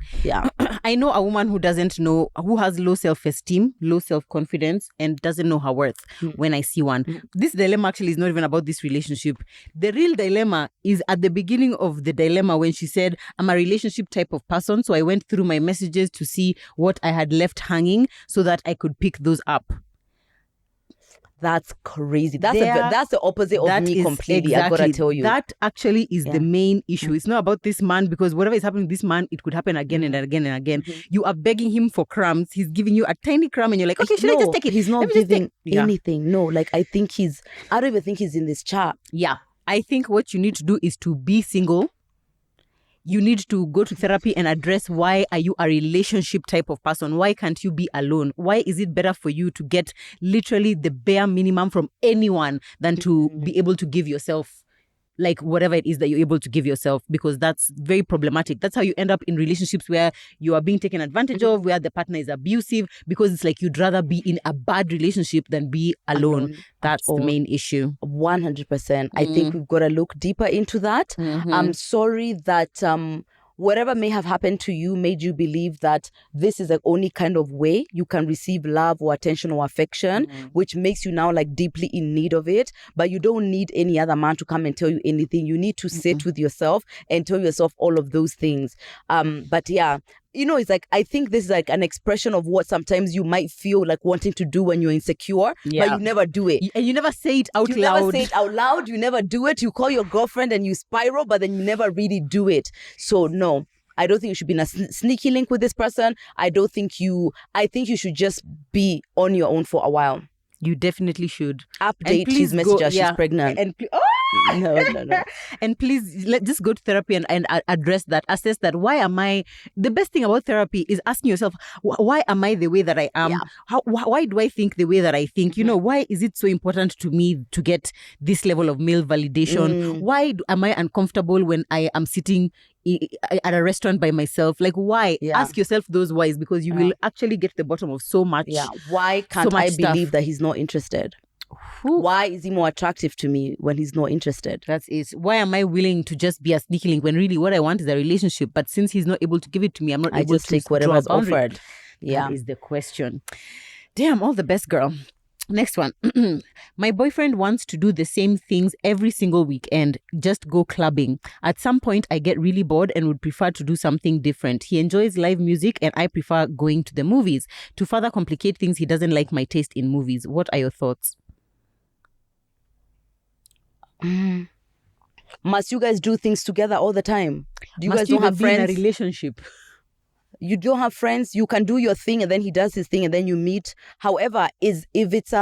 [SPEAKER 1] I know a woman who has low self-esteem, low self-confidence, and doesn't know her worth when I see one. This dilemma actually is not even about this relationship. The real dilemma is at the beginning of the dilemma when she said, I'm a relationship type of person, so I went through my messages to see what I had left hanging so that I could pick those up.
[SPEAKER 2] That's crazy. That's the opposite of me completely.
[SPEAKER 1] Exactly.
[SPEAKER 2] I gotta tell you.
[SPEAKER 1] That actually is the main issue. It's not about this man, because whatever is happening to this man, it could happen again and again and again. You are begging him for crumbs. He's giving you a tiny crumb and you're like, okay, should I just take it?
[SPEAKER 2] He's not giving anything. No, like I don't even think he's in this chat.
[SPEAKER 1] Yeah. I think what you need to do is to be single. you need to go to therapy and address why are you a relationship type of person? Why can't you be alone? Why is it better for you to get literally the bare minimum from anyone than to be able to give yourself like whatever it is that you're able to give yourself? Because that's very problematic. That's how you end up in relationships where you are being taken advantage of, where the partner is abusive, because it's like you'd rather be in a bad relationship than be alone. That's the main issue.
[SPEAKER 2] 100%. I think we've got to look deeper into that. I'm sorry that whatever may have happened to you made you believe that this is the only kind of way you can receive love or attention or affection, which makes you now like deeply in need of it. But you don't need any other man to come and tell you anything. You need to sit with yourself and tell yourself all of those things. But yeah, you know, it's like, I think this is like an expression of what sometimes you might feel like wanting to do when you're insecure, but you never do it.
[SPEAKER 1] And you never say it out loud.
[SPEAKER 2] You never say it out loud. You never do it. You call your girlfriend and you spiral, but then you never really do it. So no, I don't think you should be in a sneaky link with this person. I think you should just be on your own for a while.
[SPEAKER 1] You definitely should.
[SPEAKER 2] Update his message as she's pregnant.
[SPEAKER 1] And
[SPEAKER 2] No.
[SPEAKER 1] And please, just go to therapy and address that, assess that. Why am I? The best thing about therapy is asking yourself, why am I the way that I am? Yeah. Why do I think the way that I think? You know, why is it so important to me to get this level of male validation? Why am I uncomfortable when I am sitting at a restaurant by myself? Like, why? Ask yourself those whys, because you will actually get to the bottom of so much.
[SPEAKER 2] Yeah. Why can't I believe that he's not interested? Why is he more attractive to me when he's not interested?
[SPEAKER 1] That's it. Why am I willing to just be a sneaky link when really what I want is a relationship? But since he's not able to give it to me, I'm not able to
[SPEAKER 2] take whatever's offered. Yeah.
[SPEAKER 1] That is the question. Damn, all the best, girl. Next one. My boyfriend wants to do the same things every single weekend, just go clubbing. At some point, I get really bored and would prefer to do something different. He enjoys live music and I prefer going to the movies. To further complicate things, he doesn't like my taste in movies. What are your thoughts?
[SPEAKER 2] Must you guys do things together all the time? Do you
[SPEAKER 1] Must
[SPEAKER 2] guys don't have friends?
[SPEAKER 1] In a relationship?
[SPEAKER 2] You don't have friends. You can do your thing and then he does his thing and then you meet. However, if it's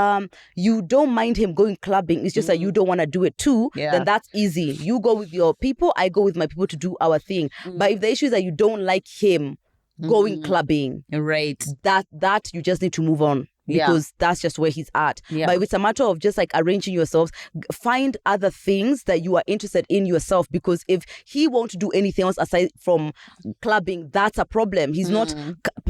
[SPEAKER 2] you don't mind him going clubbing, it's just that you don't want to do it too, then that's easy. You go with your people, I go with my people to do our thing. But if the issue is that you don't like him going clubbing,
[SPEAKER 1] right,
[SPEAKER 2] that you just need to move on. Because that's just where he's at. But if it's a matter of just like arranging yourselves, find other things that you are interested in yourself. Because if he won't do anything else aside from clubbing, that's a problem. He's not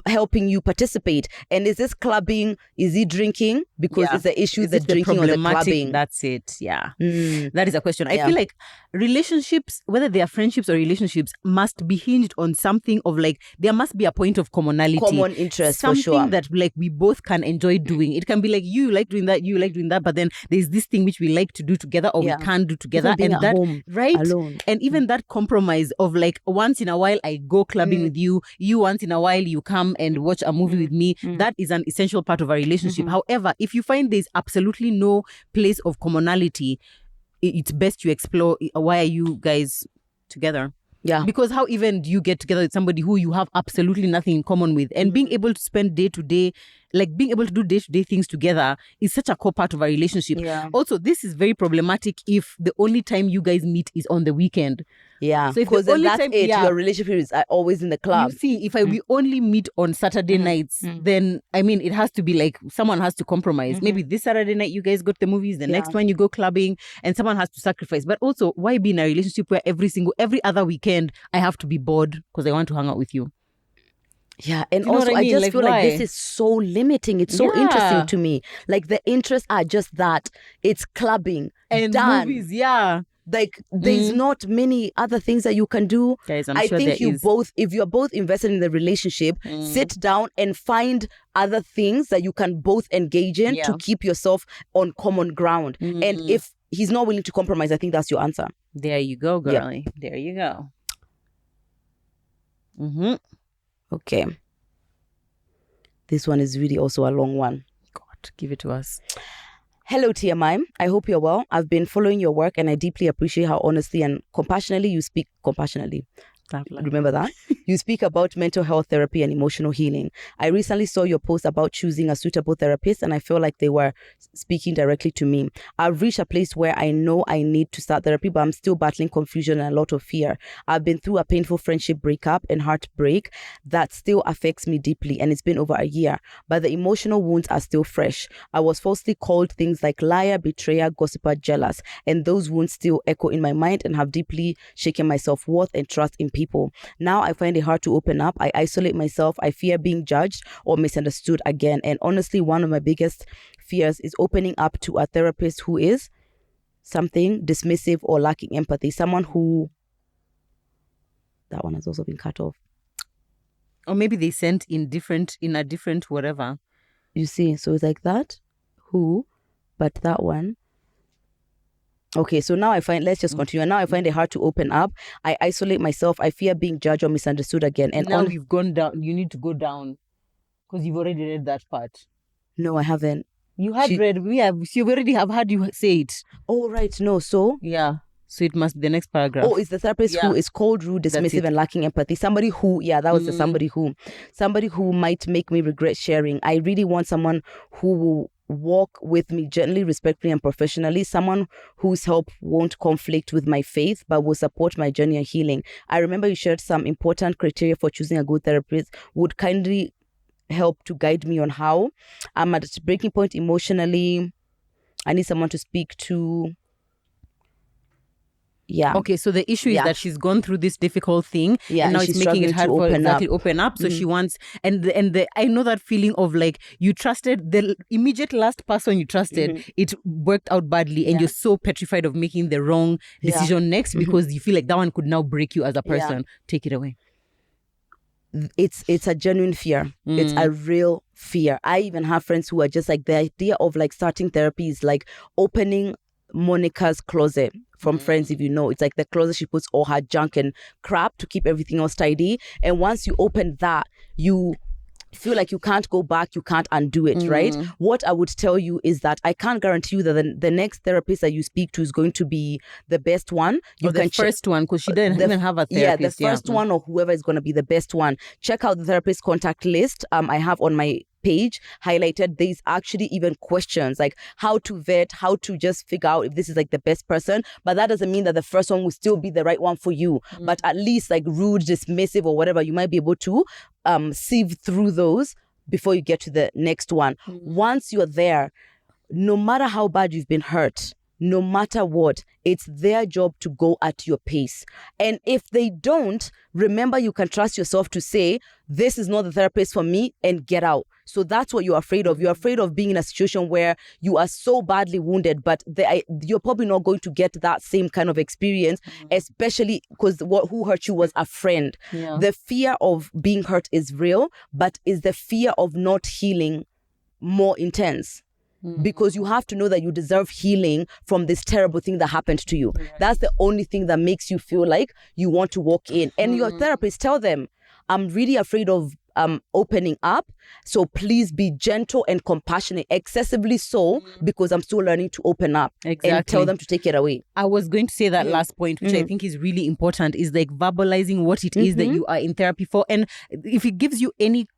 [SPEAKER 2] helping you participate. And is this clubbing, is he drinking? Because it's the issue, the drinking or the clubbing.
[SPEAKER 1] That's it. Yeah. That is a question. I feel like relationships, whether they are friendships or relationships, must be hinged on something of like, there must be a point of commonality.
[SPEAKER 2] Common interest,
[SPEAKER 1] something
[SPEAKER 2] for sure.
[SPEAKER 1] that like we both can enjoy doing. It can be like you like doing that, you like doing that, but then there's this thing which we like to do together or we can't do together.
[SPEAKER 2] Even being
[SPEAKER 1] and
[SPEAKER 2] at
[SPEAKER 1] that
[SPEAKER 2] home,
[SPEAKER 1] right
[SPEAKER 2] alone.
[SPEAKER 1] And even that compromise of like once in a while I go clubbing with you once in a while you come and watch a movie with me, that is an essential part of a relationship. However, if you find there's absolutely no place of commonality, it's best you explore why are you guys together.
[SPEAKER 2] Yeah.
[SPEAKER 1] Because how even do you get together with somebody who you have absolutely nothing in common with? And being able to spend day to day, like being able to do day-to-day things together is such a core part of a relationship.
[SPEAKER 2] Yeah.
[SPEAKER 1] Also, this is very problematic if the only time you guys meet is on the weekend.
[SPEAKER 2] Yeah.
[SPEAKER 1] So if
[SPEAKER 2] because
[SPEAKER 1] the only
[SPEAKER 2] that's
[SPEAKER 1] time,
[SPEAKER 2] it, your relationship is always in the club.
[SPEAKER 1] You see, if we only meet on Saturday nights, then, I mean, it has to be like, someone has to compromise. Maybe this Saturday night you guys go to the movies, the next one you go clubbing, and someone has to sacrifice. But also, why be in a relationship where every other weekend I have to be bored because I want to hang out with you?
[SPEAKER 2] Yeah, and also I just feel like this is so limiting. It's so interesting to me. Like the interests are just that. It's clubbing
[SPEAKER 1] and
[SPEAKER 2] done.
[SPEAKER 1] Movies,
[SPEAKER 2] Like there's not many other things that you can do.
[SPEAKER 1] Guys,
[SPEAKER 2] I think if you're both invested in the relationship, sit down and find other things that you can both engage in to keep yourself on common ground. And if he's not willing to compromise, I think that's your answer.
[SPEAKER 1] There you go, girlie. There you go.
[SPEAKER 2] Okay. This one is really also a long one.
[SPEAKER 1] God, give it to us.
[SPEAKER 2] Hello, TMI. I hope you're well. I've been following your work and I deeply appreciate how honestly and compassionately you speak compassionately. Remember that? You speak about mental health therapy and emotional healing. I recently saw your post about choosing a suitable therapist, and I feel like they were speaking directly to me. I've reached a place where I know I need to start therapy, but I'm still battling confusion and a lot of fear. I've been through a painful friendship breakup and heartbreak that still affects me deeply, and it's been over a year, but the emotional wounds are still fresh. I was falsely called things like liar, betrayer, gossiper, jealous, and those wounds still echo in my mind and have deeply shaken my self-worth and trust in people. Now I find it hard to open up. I isolate myself. I fear being judged or misunderstood again. And honestly, one of my biggest fears is opening up to a therapist who is something dismissive or lacking empathy. Someone who... That one has also been cut off.
[SPEAKER 1] Or maybe they sent in a different whatever.
[SPEAKER 2] You see, so it's like that, who, but that one. Okay, so now let's just continue. Now I find it hard to open up. I isolate myself. I fear being judged or misunderstood again. And
[SPEAKER 1] now you've gone down. You need to go down because you've already read that part.
[SPEAKER 2] No, I haven't.
[SPEAKER 1] You had read. She already have had you say it.
[SPEAKER 2] Oh, right. No, so?
[SPEAKER 1] Yeah. So it must be the next paragraph.
[SPEAKER 2] Oh, it's the therapist who is cold, rude, dismissive, and lacking empathy. Somebody who, that was the somebody who might make me regret sharing. I really want someone who will walk with me gently, respectfully, and professionally. Someone whose help won't conflict with my faith, but will support my journey and healing. I remember you shared some important criteria for choosing a good therapist. Would kindly help to guide me on how. I'm at a breaking point emotionally. I need someone to speak to. Yeah.
[SPEAKER 1] Okay, so the issue is that she's gone through this difficult thing, and now it's making it hard for her to open up. So she wants, and I know that feeling of like you trusted the immediate last person you trusted, it worked out badly, and you're so petrified of making the wrong decision next because you feel like that one could now break you as a person. Take it away.
[SPEAKER 2] It's a genuine fear. It's a real fear. I even have friends who are just like, the idea of like starting therapy is like opening Monica's closet from Friends, if you know. It's like the closet she puts all her junk and crap to keep everything else tidy. And once you open that, you feel like you can't go back, you can't undo it, right? What I would tell you is that I can't guarantee you that the next therapist that you speak to is going to be the best one. You
[SPEAKER 1] can first one, because she didn't even have a therapist.
[SPEAKER 2] Yeah, the first one or whoever is going to be the best one. Check out the therapist contact list I have on my page highlighted. There's actually even questions like how to vet, how to just figure out if this is like the best person, but that doesn't mean that the first one will still be the right one for you. But at least like rude, dismissive or whatever, you might be able to sieve through those before you get to the next one. Once you're there, no matter how bad you've been hurt, no matter what, it's their job to go at your pace. And if they don't, remember you can trust yourself to say, this is not the therapist for me, and get out. So that's what you're afraid of. You're afraid of being in a situation where you are so badly wounded, but you're probably not going to get that same kind of experience, especially because who hurt you was a friend. Yeah. The fear of being hurt is real, but is the fear of not healing more intense? Because you have to know that you deserve healing from this terrible thing that happened to you. Right. That's the only thing that makes you feel like you want to walk in. And your therapist, tell them, I'm really afraid of opening up. So please be gentle and compassionate, excessively so, because I'm still learning to open up. Exactly. And tell them to take it away.
[SPEAKER 1] I was going to say that last point, which I think is really important, is like verbalizing what it is that you are in therapy for. And if it gives you any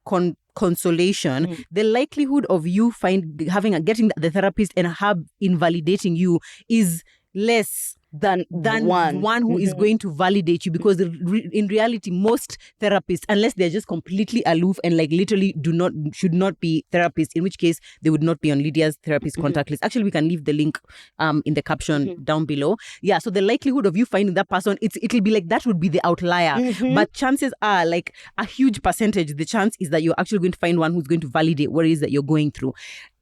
[SPEAKER 1] consolation, the likelihood of you getting the therapist and invalidating you is less than one who is going to validate you, because in reality most therapists, unless they're just completely aloof and like literally should not be therapists, in which case they would not be on Lydia's therapist contact list. Actually, we can leave the link in the caption down below. Yeah, so the likelihood of you finding that person, it'll be like that would be the outlier, but chances are like a huge percentage, the chance is that you're actually going to find one who's going to validate what it is that you're going through.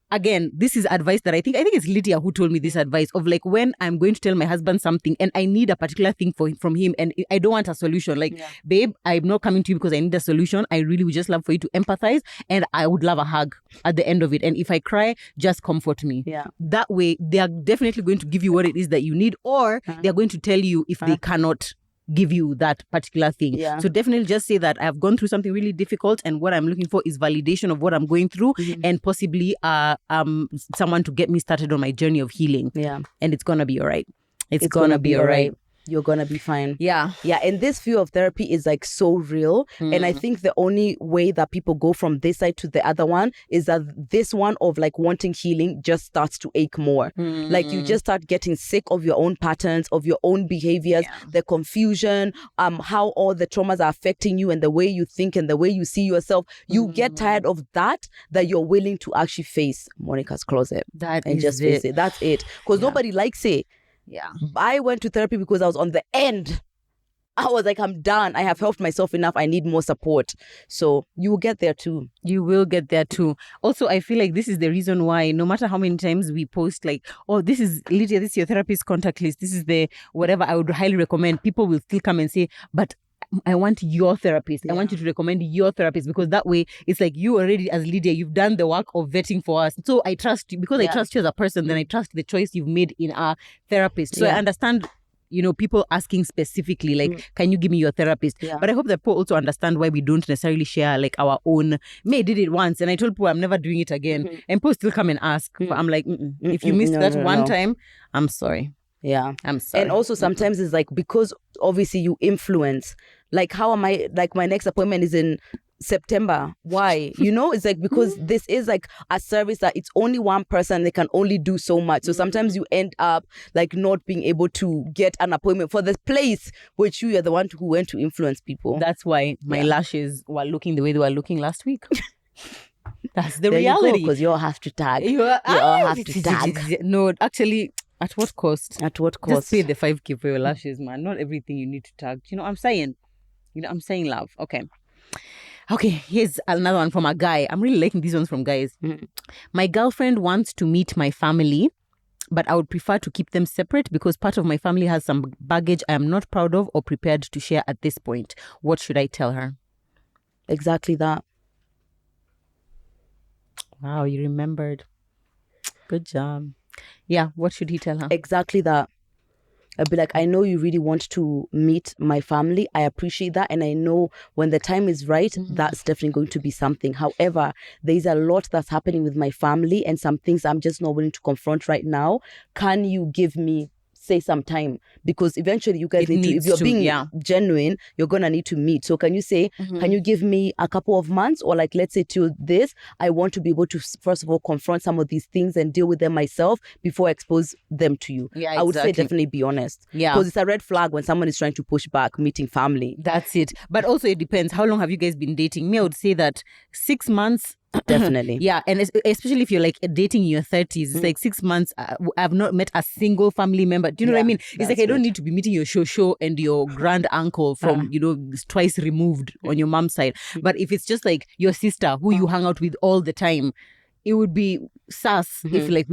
[SPEAKER 1] Again, this is advice that I think it's Lydia who told me this advice of like, when I'm going to tell my husband something and I need a particular thing from him and I don't want a solution, like, babe, I'm not coming to you because I need a solution. I really would just love for you to empathize, and I would love a hug at the end of it. And if I cry, just comfort me. Yeah. That way, they are definitely going to give you what it is that you need, or they're going to tell you if they cannot give you that particular thing. Yeah. So definitely just say that I've gone through something really difficult, and what I'm looking for is validation of what I'm going through, and possibly someone to get me started on my journey of healing. Yeah. And it's gonna be all right. It's gonna be all right.
[SPEAKER 2] you're gonna be fine.
[SPEAKER 1] Yeah.
[SPEAKER 2] Yeah, and this view of therapy is like so real. And I think the only way that people go from this side to the other one is that this one of like wanting healing just starts to ache more. Like you just start getting sick of your own patterns, of your own behaviors, the confusion, how all the traumas are affecting you and the way you think and the way you see yourself. You get tired of that you're willing to actually face Monica's closet.
[SPEAKER 1] That
[SPEAKER 2] and
[SPEAKER 1] is
[SPEAKER 2] just
[SPEAKER 1] it.
[SPEAKER 2] face it. That's it. Because nobody likes it.
[SPEAKER 1] Yeah.
[SPEAKER 2] I went to therapy because I was on the end. I was like, I'm done. I have helped myself enough. I need more support. So you will get there too.
[SPEAKER 1] You will get there too. Also, I feel like this is the reason why no matter how many times we post like, oh, this is Lydia, this is your therapist contact list, this is the whatever, I would highly recommend, people will still come and say, but I want your therapist. I want you to recommend your therapist, because that way it's like you already, as Lydia, you've done the work of vetting for us. So I trust you because I trust you as a person. Then I trust the choice you've made in our therapist. So I understand, people asking specifically like, can you give me your therapist? But I hope that people also understand why we don't necessarily share like our own. May did it once and I told people I'm never doing it again, and people still come and ask. But I'm like, if you missed that one time, I'm sorry.
[SPEAKER 2] Yeah,
[SPEAKER 1] I'm sorry.
[SPEAKER 2] And also sometimes it's like, because obviously you influence, like how am I, like my next appointment is in September. Why? It's like, because this is like a service that it's only one person, they can only do so much. So sometimes you end up like not being able to get an appointment for the place which you're the one who went to influence people.
[SPEAKER 1] That's why my lashes were looking the way they were looking last week. That's the
[SPEAKER 2] there
[SPEAKER 1] reality.
[SPEAKER 2] Because you all have to tag. You all have to tag.
[SPEAKER 1] No, actually, at what cost?
[SPEAKER 2] At what cost?
[SPEAKER 1] Just pay the 5K for your lashes, man. Not everything you need to tag. You know what I'm saying? I'm saying love. Okay, here's another one from a guy. I'm really liking these ones from guys. My girlfriend wants to meet my family, but I would prefer to keep them separate because part of my family has some baggage I am not proud of or prepared to share at this point. What should I tell her?
[SPEAKER 2] Exactly that.
[SPEAKER 1] Wow, you remembered. Good job. Yeah, what should he tell her?
[SPEAKER 2] Exactly that. I'd be like, I know you really want to meet my family. I appreciate that. And I know when the time is right, that's definitely going to be something. However, there's a lot that's happening with my family and some things I'm just not willing to confront right now. Can you give me, say, some time? Because eventually you guys need to, if you're being genuine, you're going to need to meet. So can you say, can you give me a couple of months, or like, let's say till this, I want to be able to first of all confront some of these things and deal with them myself before I expose them to you.
[SPEAKER 1] Yeah,
[SPEAKER 2] I would say definitely be honest.
[SPEAKER 1] Yeah.
[SPEAKER 2] Because it's a red flag when someone is trying to push back meeting family.
[SPEAKER 1] That's it. But also it depends. How long have you guys been dating? Me, I would say that 6 months.
[SPEAKER 2] Definitely.
[SPEAKER 1] Yeah, and especially if you're like dating in your 30s, it's like 6 months. I've not met a single family member. Do you know what I mean? It's like I don't need to be meeting your shosho and your grand uncle from twice removed on your mom's side. But if it's just like your sister who you hang out with all the time, it would be sus if like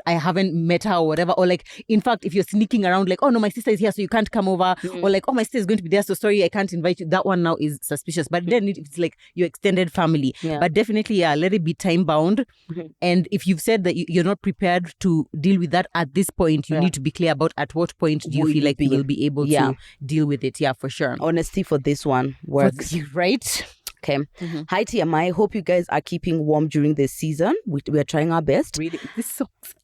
[SPEAKER 1] I haven't met her or whatever. Or like, in fact, if you're sneaking around like, oh no, my sister is here so you can't come over. Or like, oh, my sister is going to be there so sorry I can't invite you. That one now is suspicious. But then it's like your extended family. But definitely, let it be time bound. And if you've said that you're not prepared to deal with that at this point, you need to be clear about at what point do you feel like you will be able to deal with it. Yeah, for sure.
[SPEAKER 2] Honesty for this one works.
[SPEAKER 1] Right?
[SPEAKER 2] Okay. Hi TMI. Hope you guys are keeping warm during this season. We are trying our best.
[SPEAKER 1] Really? This sucks.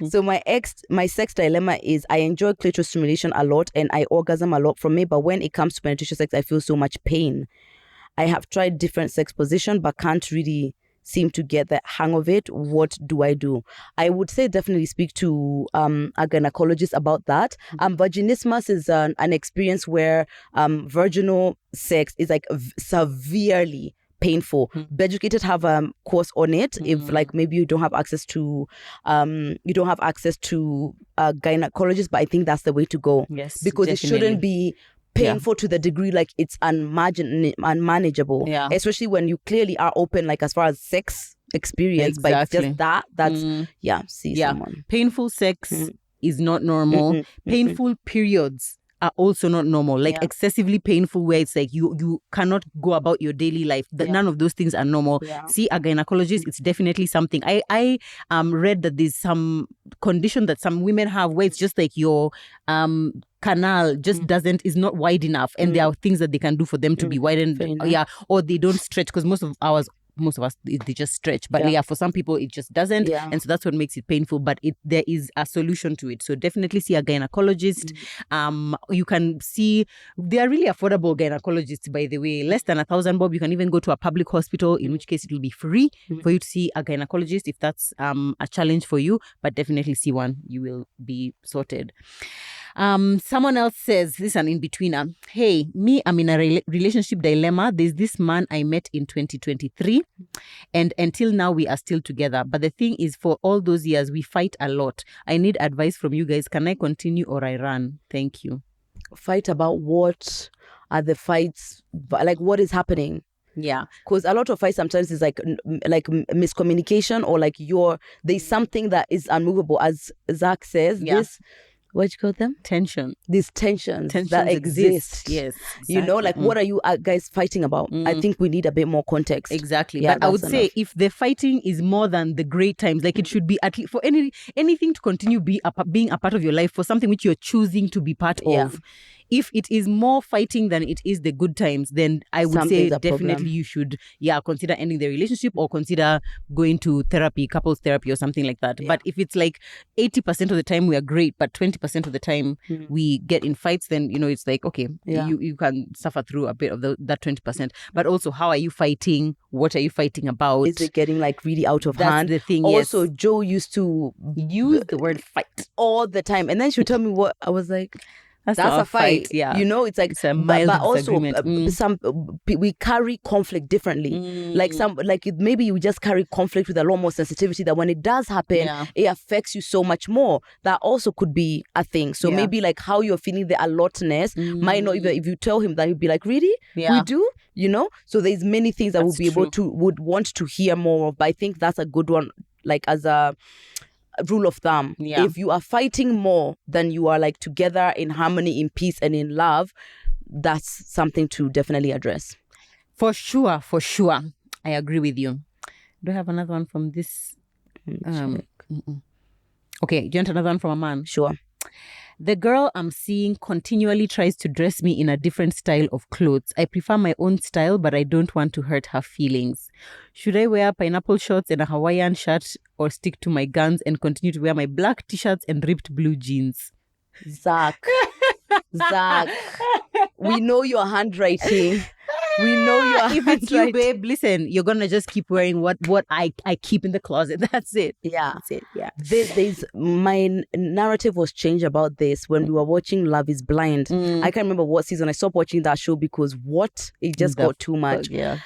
[SPEAKER 2] So my sex dilemma is I enjoy clitoris stimulation a lot and I orgasm a lot from it, but when it comes to penetration sex, I feel so much pain. I have tried different sex positions, but can't really seem to get the hang of it. What do I do? I would say definitely speak to a gynecologist about that. Vaginismus is an experience where virginal sex is like severely painful. Be educated, have a course on it. If like maybe you don't have access to a gynecologist, but I think that's the way to go.
[SPEAKER 1] Yes,
[SPEAKER 2] because
[SPEAKER 1] definitely.
[SPEAKER 2] It shouldn't be painful to the degree like it's unmanageable, especially when you clearly are open like as far as sex experience. But it's just that's someone.
[SPEAKER 1] Painful sex is not normal. Painful periods are also not normal. Like excessively painful where it's like you cannot go about your daily life. None of those things are normal. See a gynecologist. It's definitely something. I read that there's some condition that some women have where it's just like your canal just is not wide enough, and there are things that they can do for them to be widened. Or they don't stretch because most of ours most of us, they just stretch. But yeah, for some people, it just doesn't.
[SPEAKER 2] Yeah.
[SPEAKER 1] And so that's what makes it painful. But there is a solution to it. So definitely see a gynecologist. You can see, they are really affordable gynecologists, by the way. Less than 1,000 bob. You can even go to a public hospital, in which case it will be free for you to see a gynecologist if that's a challenge for you. But definitely see one. You will be sorted. Someone else says, this is an in-betweener. Hey, me, I'm in a relationship dilemma. There's this man I met in 2023 and until now we are still together. But the thing is, for all those years, we fight a lot. I need advice from you guys. Can I continue or I run? Thank you.
[SPEAKER 2] Fight about what? Are the fights, like what is happening?
[SPEAKER 1] Yeah,
[SPEAKER 2] because a lot of fights sometimes is like miscommunication, or like there's something that is unmovable, as Zach says. This, what you call them?
[SPEAKER 1] Tension.
[SPEAKER 2] These tensions that exist.
[SPEAKER 1] Yes. Exactly.
[SPEAKER 2] You know, like what are you guys fighting about? I think we need a bit more context.
[SPEAKER 1] Exactly. Yeah, but I would say if the fighting is more than the great times, like it should be at least for anything to continue being a part of your life, for something which you're choosing to be part of. If it is more fighting than it is the good times, then I would say definitely you should, consider ending the relationship or consider going to therapy, couples therapy or something like that. But if it's like 80% of the time we are great, but 20% of the time we get in fights, then, you know, it's like, okay, you can suffer through a bit of that 20%. But also, how are you fighting? What are you fighting about?
[SPEAKER 2] Is it getting like really out of hand?
[SPEAKER 1] That's the thing,
[SPEAKER 2] Also, Joe used to
[SPEAKER 1] use the word fight
[SPEAKER 2] all the time. And then she would tell me what, I was like... That's a fight. Yeah, you know, it's like,
[SPEAKER 1] it's a mild
[SPEAKER 2] but also
[SPEAKER 1] disagreement.
[SPEAKER 2] we carry conflict differently. Maybe you just carry conflict with a lot more sensitivity, that when it does happen, it affects you so much more. That also could be a thing. So maybe like how you're feeling the allotness might not even, if you tell him that, he'd be like, really? We do? You know? So there's many things that would want to hear more of. But I think that's a good one, like as a rule of thumb. If you are fighting more than you are like together in harmony, in peace and in love, that's something to definitely address. For sure. I agree with you. Do I have another one from this? Okay, do you want another one from a man? Sure. The girl I'm seeing continually tries to dress me in a different style of clothes. I prefer my own style, but I don't want to hurt her feelings. Should I wear pineapple shorts and a Hawaiian shirt, or stick to my guns and continue to wear my black t-shirts and ripped blue jeans? Zach, we know your handwriting. We know your
[SPEAKER 1] If it's you, babe, listen, you're gonna just keep wearing what I keep in the closet. That's it. Yeah. That's it. Yeah.
[SPEAKER 2] There's my narrative was changed about this when we were watching Love is Blind. I can't remember what season. I stopped watching that show because it just got too much.
[SPEAKER 1] Yeah.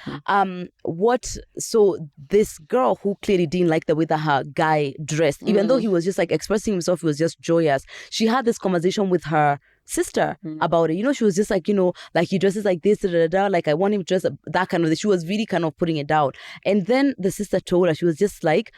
[SPEAKER 2] So this girl who clearly didn't like the way that her guy dressed, even though he was just like expressing himself, he was just joyous. She had this conversation with her sister about it. You know, she was just like, you know, like he dresses like this, like I want him to dress that kind of thing. She was really kind of putting it down. And then the sister told her, she was just like,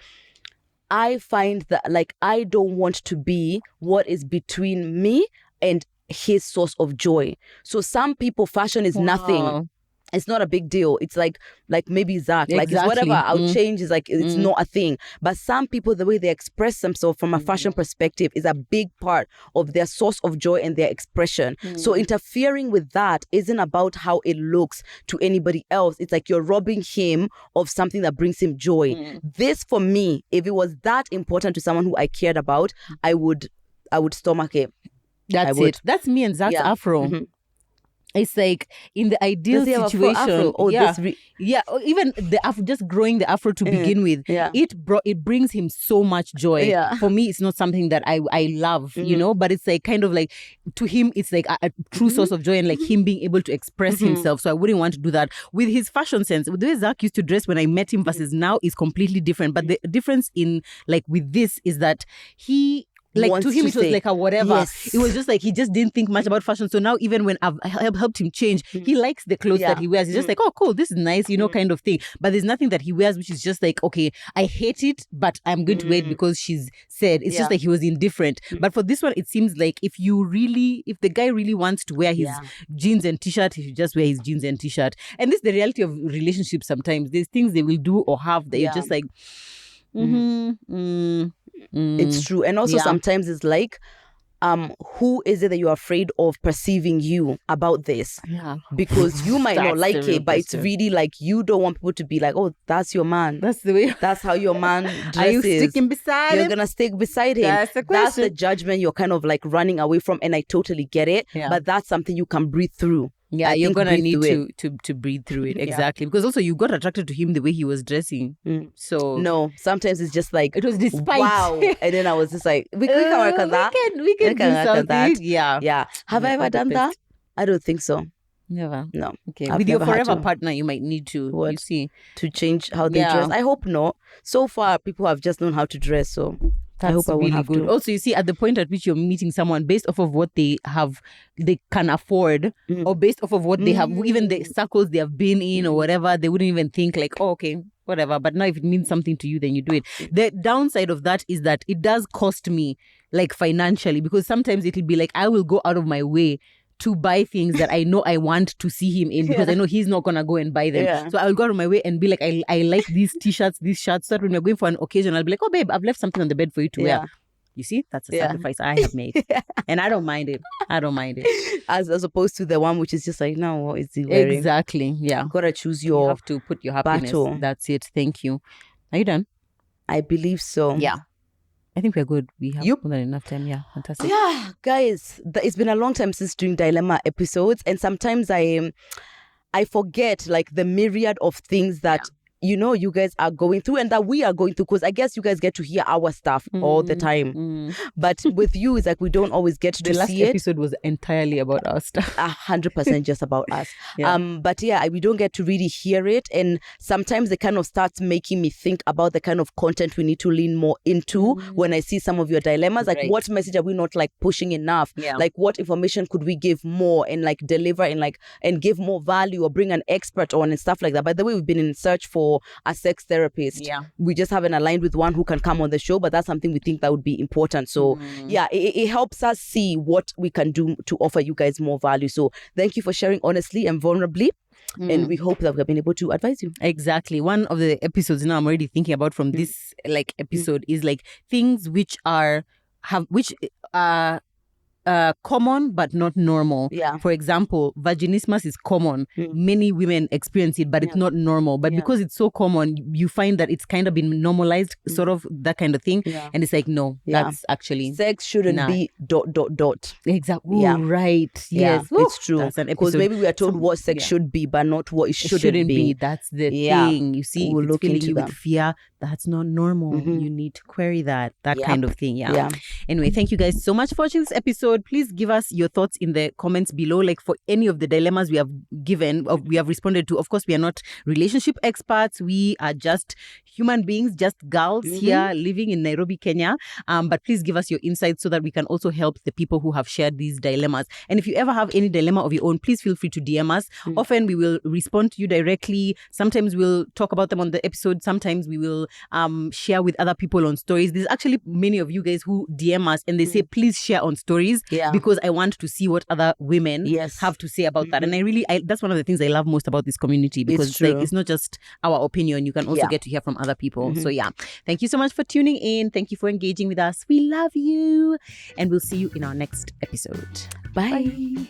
[SPEAKER 2] I find that like I don't want to be what is between me and his source of joy. So some people, fashion is nothing. It's not a big deal. It's like maybe Zach, like it's whatever. I'll change. Is like it's not a thing. But some people, the way they express themselves from a fashion perspective is a big part of their source of joy and their expression. So interfering with that isn't about how it looks to anybody else. It's like you're robbing him of something that brings him joy. This, for me, if it was that important to someone who I cared about, I would stomach it.
[SPEAKER 1] That's it. That's me and Zach's afro. It's like in the ideal situation, even the afro, just growing the afro to begin with, it brings him so much joy. For me, it's not something that I love, you know, but it's like kind of like to him, it's like a true source of joy and like him being able to express himself. So I wouldn't want to do that. With his fashion sense, the way Zach used to dress when I met him versus now is completely different. But the difference in like with this is that he, like to him it was like a whatever. It was just like he just didn't think much about fashion. So now even when I've helped him change, he likes the clothes that he wears. He's just like, oh cool, this is nice, you know, kind of thing. But there's nothing that he wears which is just like, okay, I hate it, but I'm going to wear it because she's said. It's just like he was indifferent. But for this one, it seems like if the guy really wants to wear his jeans and t-shirt, he should just wear his jeans and t-shirt. And this is the reality of relationships sometimes. There's things they will do or have that you're just like,
[SPEAKER 2] it's true. And also sometimes it's like who is it that you're afraid of perceiving you about this?
[SPEAKER 1] Yeah.
[SPEAKER 2] Because you might not
[SPEAKER 1] That's
[SPEAKER 2] like
[SPEAKER 1] the real
[SPEAKER 2] it, but it's
[SPEAKER 1] question.
[SPEAKER 2] really like you don't want people to be like, oh, that's your man.
[SPEAKER 1] That's the way.
[SPEAKER 2] That's how your man dresses.
[SPEAKER 1] Are you sticking beside
[SPEAKER 2] You're
[SPEAKER 1] him?
[SPEAKER 2] gonna stick beside him.
[SPEAKER 1] That's the
[SPEAKER 2] That's the
[SPEAKER 1] question.
[SPEAKER 2] judgment you're kind of like running away from, and I totally get it.
[SPEAKER 1] Yeah.
[SPEAKER 2] But that's something you can breathe through.
[SPEAKER 1] Yeah,
[SPEAKER 2] I
[SPEAKER 1] you're
[SPEAKER 2] think
[SPEAKER 1] gonna
[SPEAKER 2] breathe
[SPEAKER 1] need
[SPEAKER 2] through
[SPEAKER 1] to breathe through it.
[SPEAKER 2] Yeah.
[SPEAKER 1] Exactly. Because also you got attracted to him the way he was dressing. So
[SPEAKER 2] No, sometimes it's just like,
[SPEAKER 1] it was despite.
[SPEAKER 2] wow. And then I was just like, we can work on that.
[SPEAKER 1] We can do
[SPEAKER 2] work on
[SPEAKER 1] something.
[SPEAKER 2] that.
[SPEAKER 1] Yeah.
[SPEAKER 2] Yeah. Have I
[SPEAKER 1] Yeah,
[SPEAKER 2] ever
[SPEAKER 1] the
[SPEAKER 2] done that?
[SPEAKER 1] best.
[SPEAKER 2] I don't think so.
[SPEAKER 1] Never.
[SPEAKER 2] No.
[SPEAKER 1] Okay.
[SPEAKER 2] I've
[SPEAKER 1] With your
[SPEAKER 2] never had
[SPEAKER 1] forever
[SPEAKER 2] to.
[SPEAKER 1] partner, you might need to. You
[SPEAKER 2] What?
[SPEAKER 1] see.
[SPEAKER 2] To change how they
[SPEAKER 1] Yeah.
[SPEAKER 2] dress. I hope not. So far, people have just known how to dress. So I hope I won't have
[SPEAKER 1] good.
[SPEAKER 2] to.
[SPEAKER 1] Also, you see, at the point at which you're meeting someone based off of what they can afford, or based off of what they have, even the circles they have been in or whatever, they wouldn't even think like, oh, okay, whatever. But now if it means something to you, then you do it. The downside of that is that it does cost me, like, financially, because sometimes it'll be like, I will go out of my way to buy things that I know I want to see him in, because I know he's not gonna go and buy them.
[SPEAKER 2] Yeah.
[SPEAKER 1] So I'll go out of my way and be like, I like these t-shirts, these shirts. So that when we're going for an occasion, I'll be like, oh babe, I've left something on the bed for you to wear. You see, that's a sacrifice I have made, and I don't mind it. I don't mind it.
[SPEAKER 2] As opposed to the one which is just like, no, what is he wearing?
[SPEAKER 1] Exactly. Yeah.
[SPEAKER 2] You gotta choose
[SPEAKER 1] You
[SPEAKER 2] your
[SPEAKER 1] have to put your happiness.
[SPEAKER 2] battle.
[SPEAKER 1] That's it. Thank you. Are you done?
[SPEAKER 2] I believe so.
[SPEAKER 1] Yeah. I think we're good. We have
[SPEAKER 2] Yup.
[SPEAKER 1] more than enough time. Yeah. Fantastic.
[SPEAKER 2] Yeah, guys, it's been a long time since doing dilemma episodes, and sometimes I forget like the myriad of things that you guys are going through and that we are going through, because I guess you guys get to hear our stuff all the time. But with you, it's like we don't always get to
[SPEAKER 1] The last
[SPEAKER 2] see it.
[SPEAKER 1] episode was entirely about our stuff.
[SPEAKER 2] 100% just about us.
[SPEAKER 1] Yeah.
[SPEAKER 2] But yeah, we don't get to really hear it, and sometimes it kind of starts making me think about the kind of content we need to lean more into when I see some of your dilemmas. Like,
[SPEAKER 1] Right.
[SPEAKER 2] what message are we not like pushing enough?
[SPEAKER 1] Yeah.
[SPEAKER 2] Like, what information could we give more and like deliver and give more value, or bring an expert on and stuff like that. By the way, we've been in search for a sex therapist.
[SPEAKER 1] Yeah.
[SPEAKER 2] We just haven't aligned with one who can come on the show, but that's something we think that would be important. So yeah, it helps us see what we can do to offer you guys more value. So thank you for sharing honestly and vulnerably. And we hope that we've been able to advise you.
[SPEAKER 1] Exactly. One of the episodes now I'm already thinking about from this like episode is like things which are common but not normal.
[SPEAKER 2] Yeah.
[SPEAKER 1] For example, vaginismus is common. Many women experience it, but it's not normal. But because it's so common, you find that it's kind of been normalized, sort of that kind of thing.
[SPEAKER 2] Yeah.
[SPEAKER 1] And it's like, no, that's actually
[SPEAKER 2] Sex shouldn't be ...
[SPEAKER 1] Exactly.
[SPEAKER 2] Yeah.
[SPEAKER 1] Right. Yes.
[SPEAKER 2] Yeah, it's true.
[SPEAKER 1] That's an
[SPEAKER 2] Because
[SPEAKER 1] episode.
[SPEAKER 2] maybe we are told what sex should be, but not what it shouldn't be.
[SPEAKER 1] That's the
[SPEAKER 2] Yeah.
[SPEAKER 1] thing. You see,
[SPEAKER 2] We'll
[SPEAKER 1] if it's
[SPEAKER 2] look
[SPEAKER 1] filling
[SPEAKER 2] into
[SPEAKER 1] you
[SPEAKER 2] that.
[SPEAKER 1] with fear, that's not normal. You need to query that
[SPEAKER 2] Yeah.
[SPEAKER 1] kind of thing.
[SPEAKER 2] Yeah.
[SPEAKER 1] Anyway, thank you guys so much for watching this episode. Please give us your thoughts in the comments below, like for any of the dilemmas we have given, or we have responded to. Of course, we are not relationship experts. We are just human beings, just girls here living in Nairobi, Kenya. But please give us your insights so that we can also help the people who have shared these dilemmas. And if you ever have any dilemma of your own, please feel free to DM us. Often we will respond to you directly. Sometimes we'll talk about them on the episode. Sometimes we will share with other people on stories. There's actually many of you guys who DM us and they say, please share on stories, because I want to see what other women have to say about that. And that's one of the things I love most about this community, because it's not just our opinion. You can also get to hear from other people. So yeah, thank you so much for tuning in. Thank you for engaging with us. We love you. And we'll see you in our next episode.
[SPEAKER 2] Bye.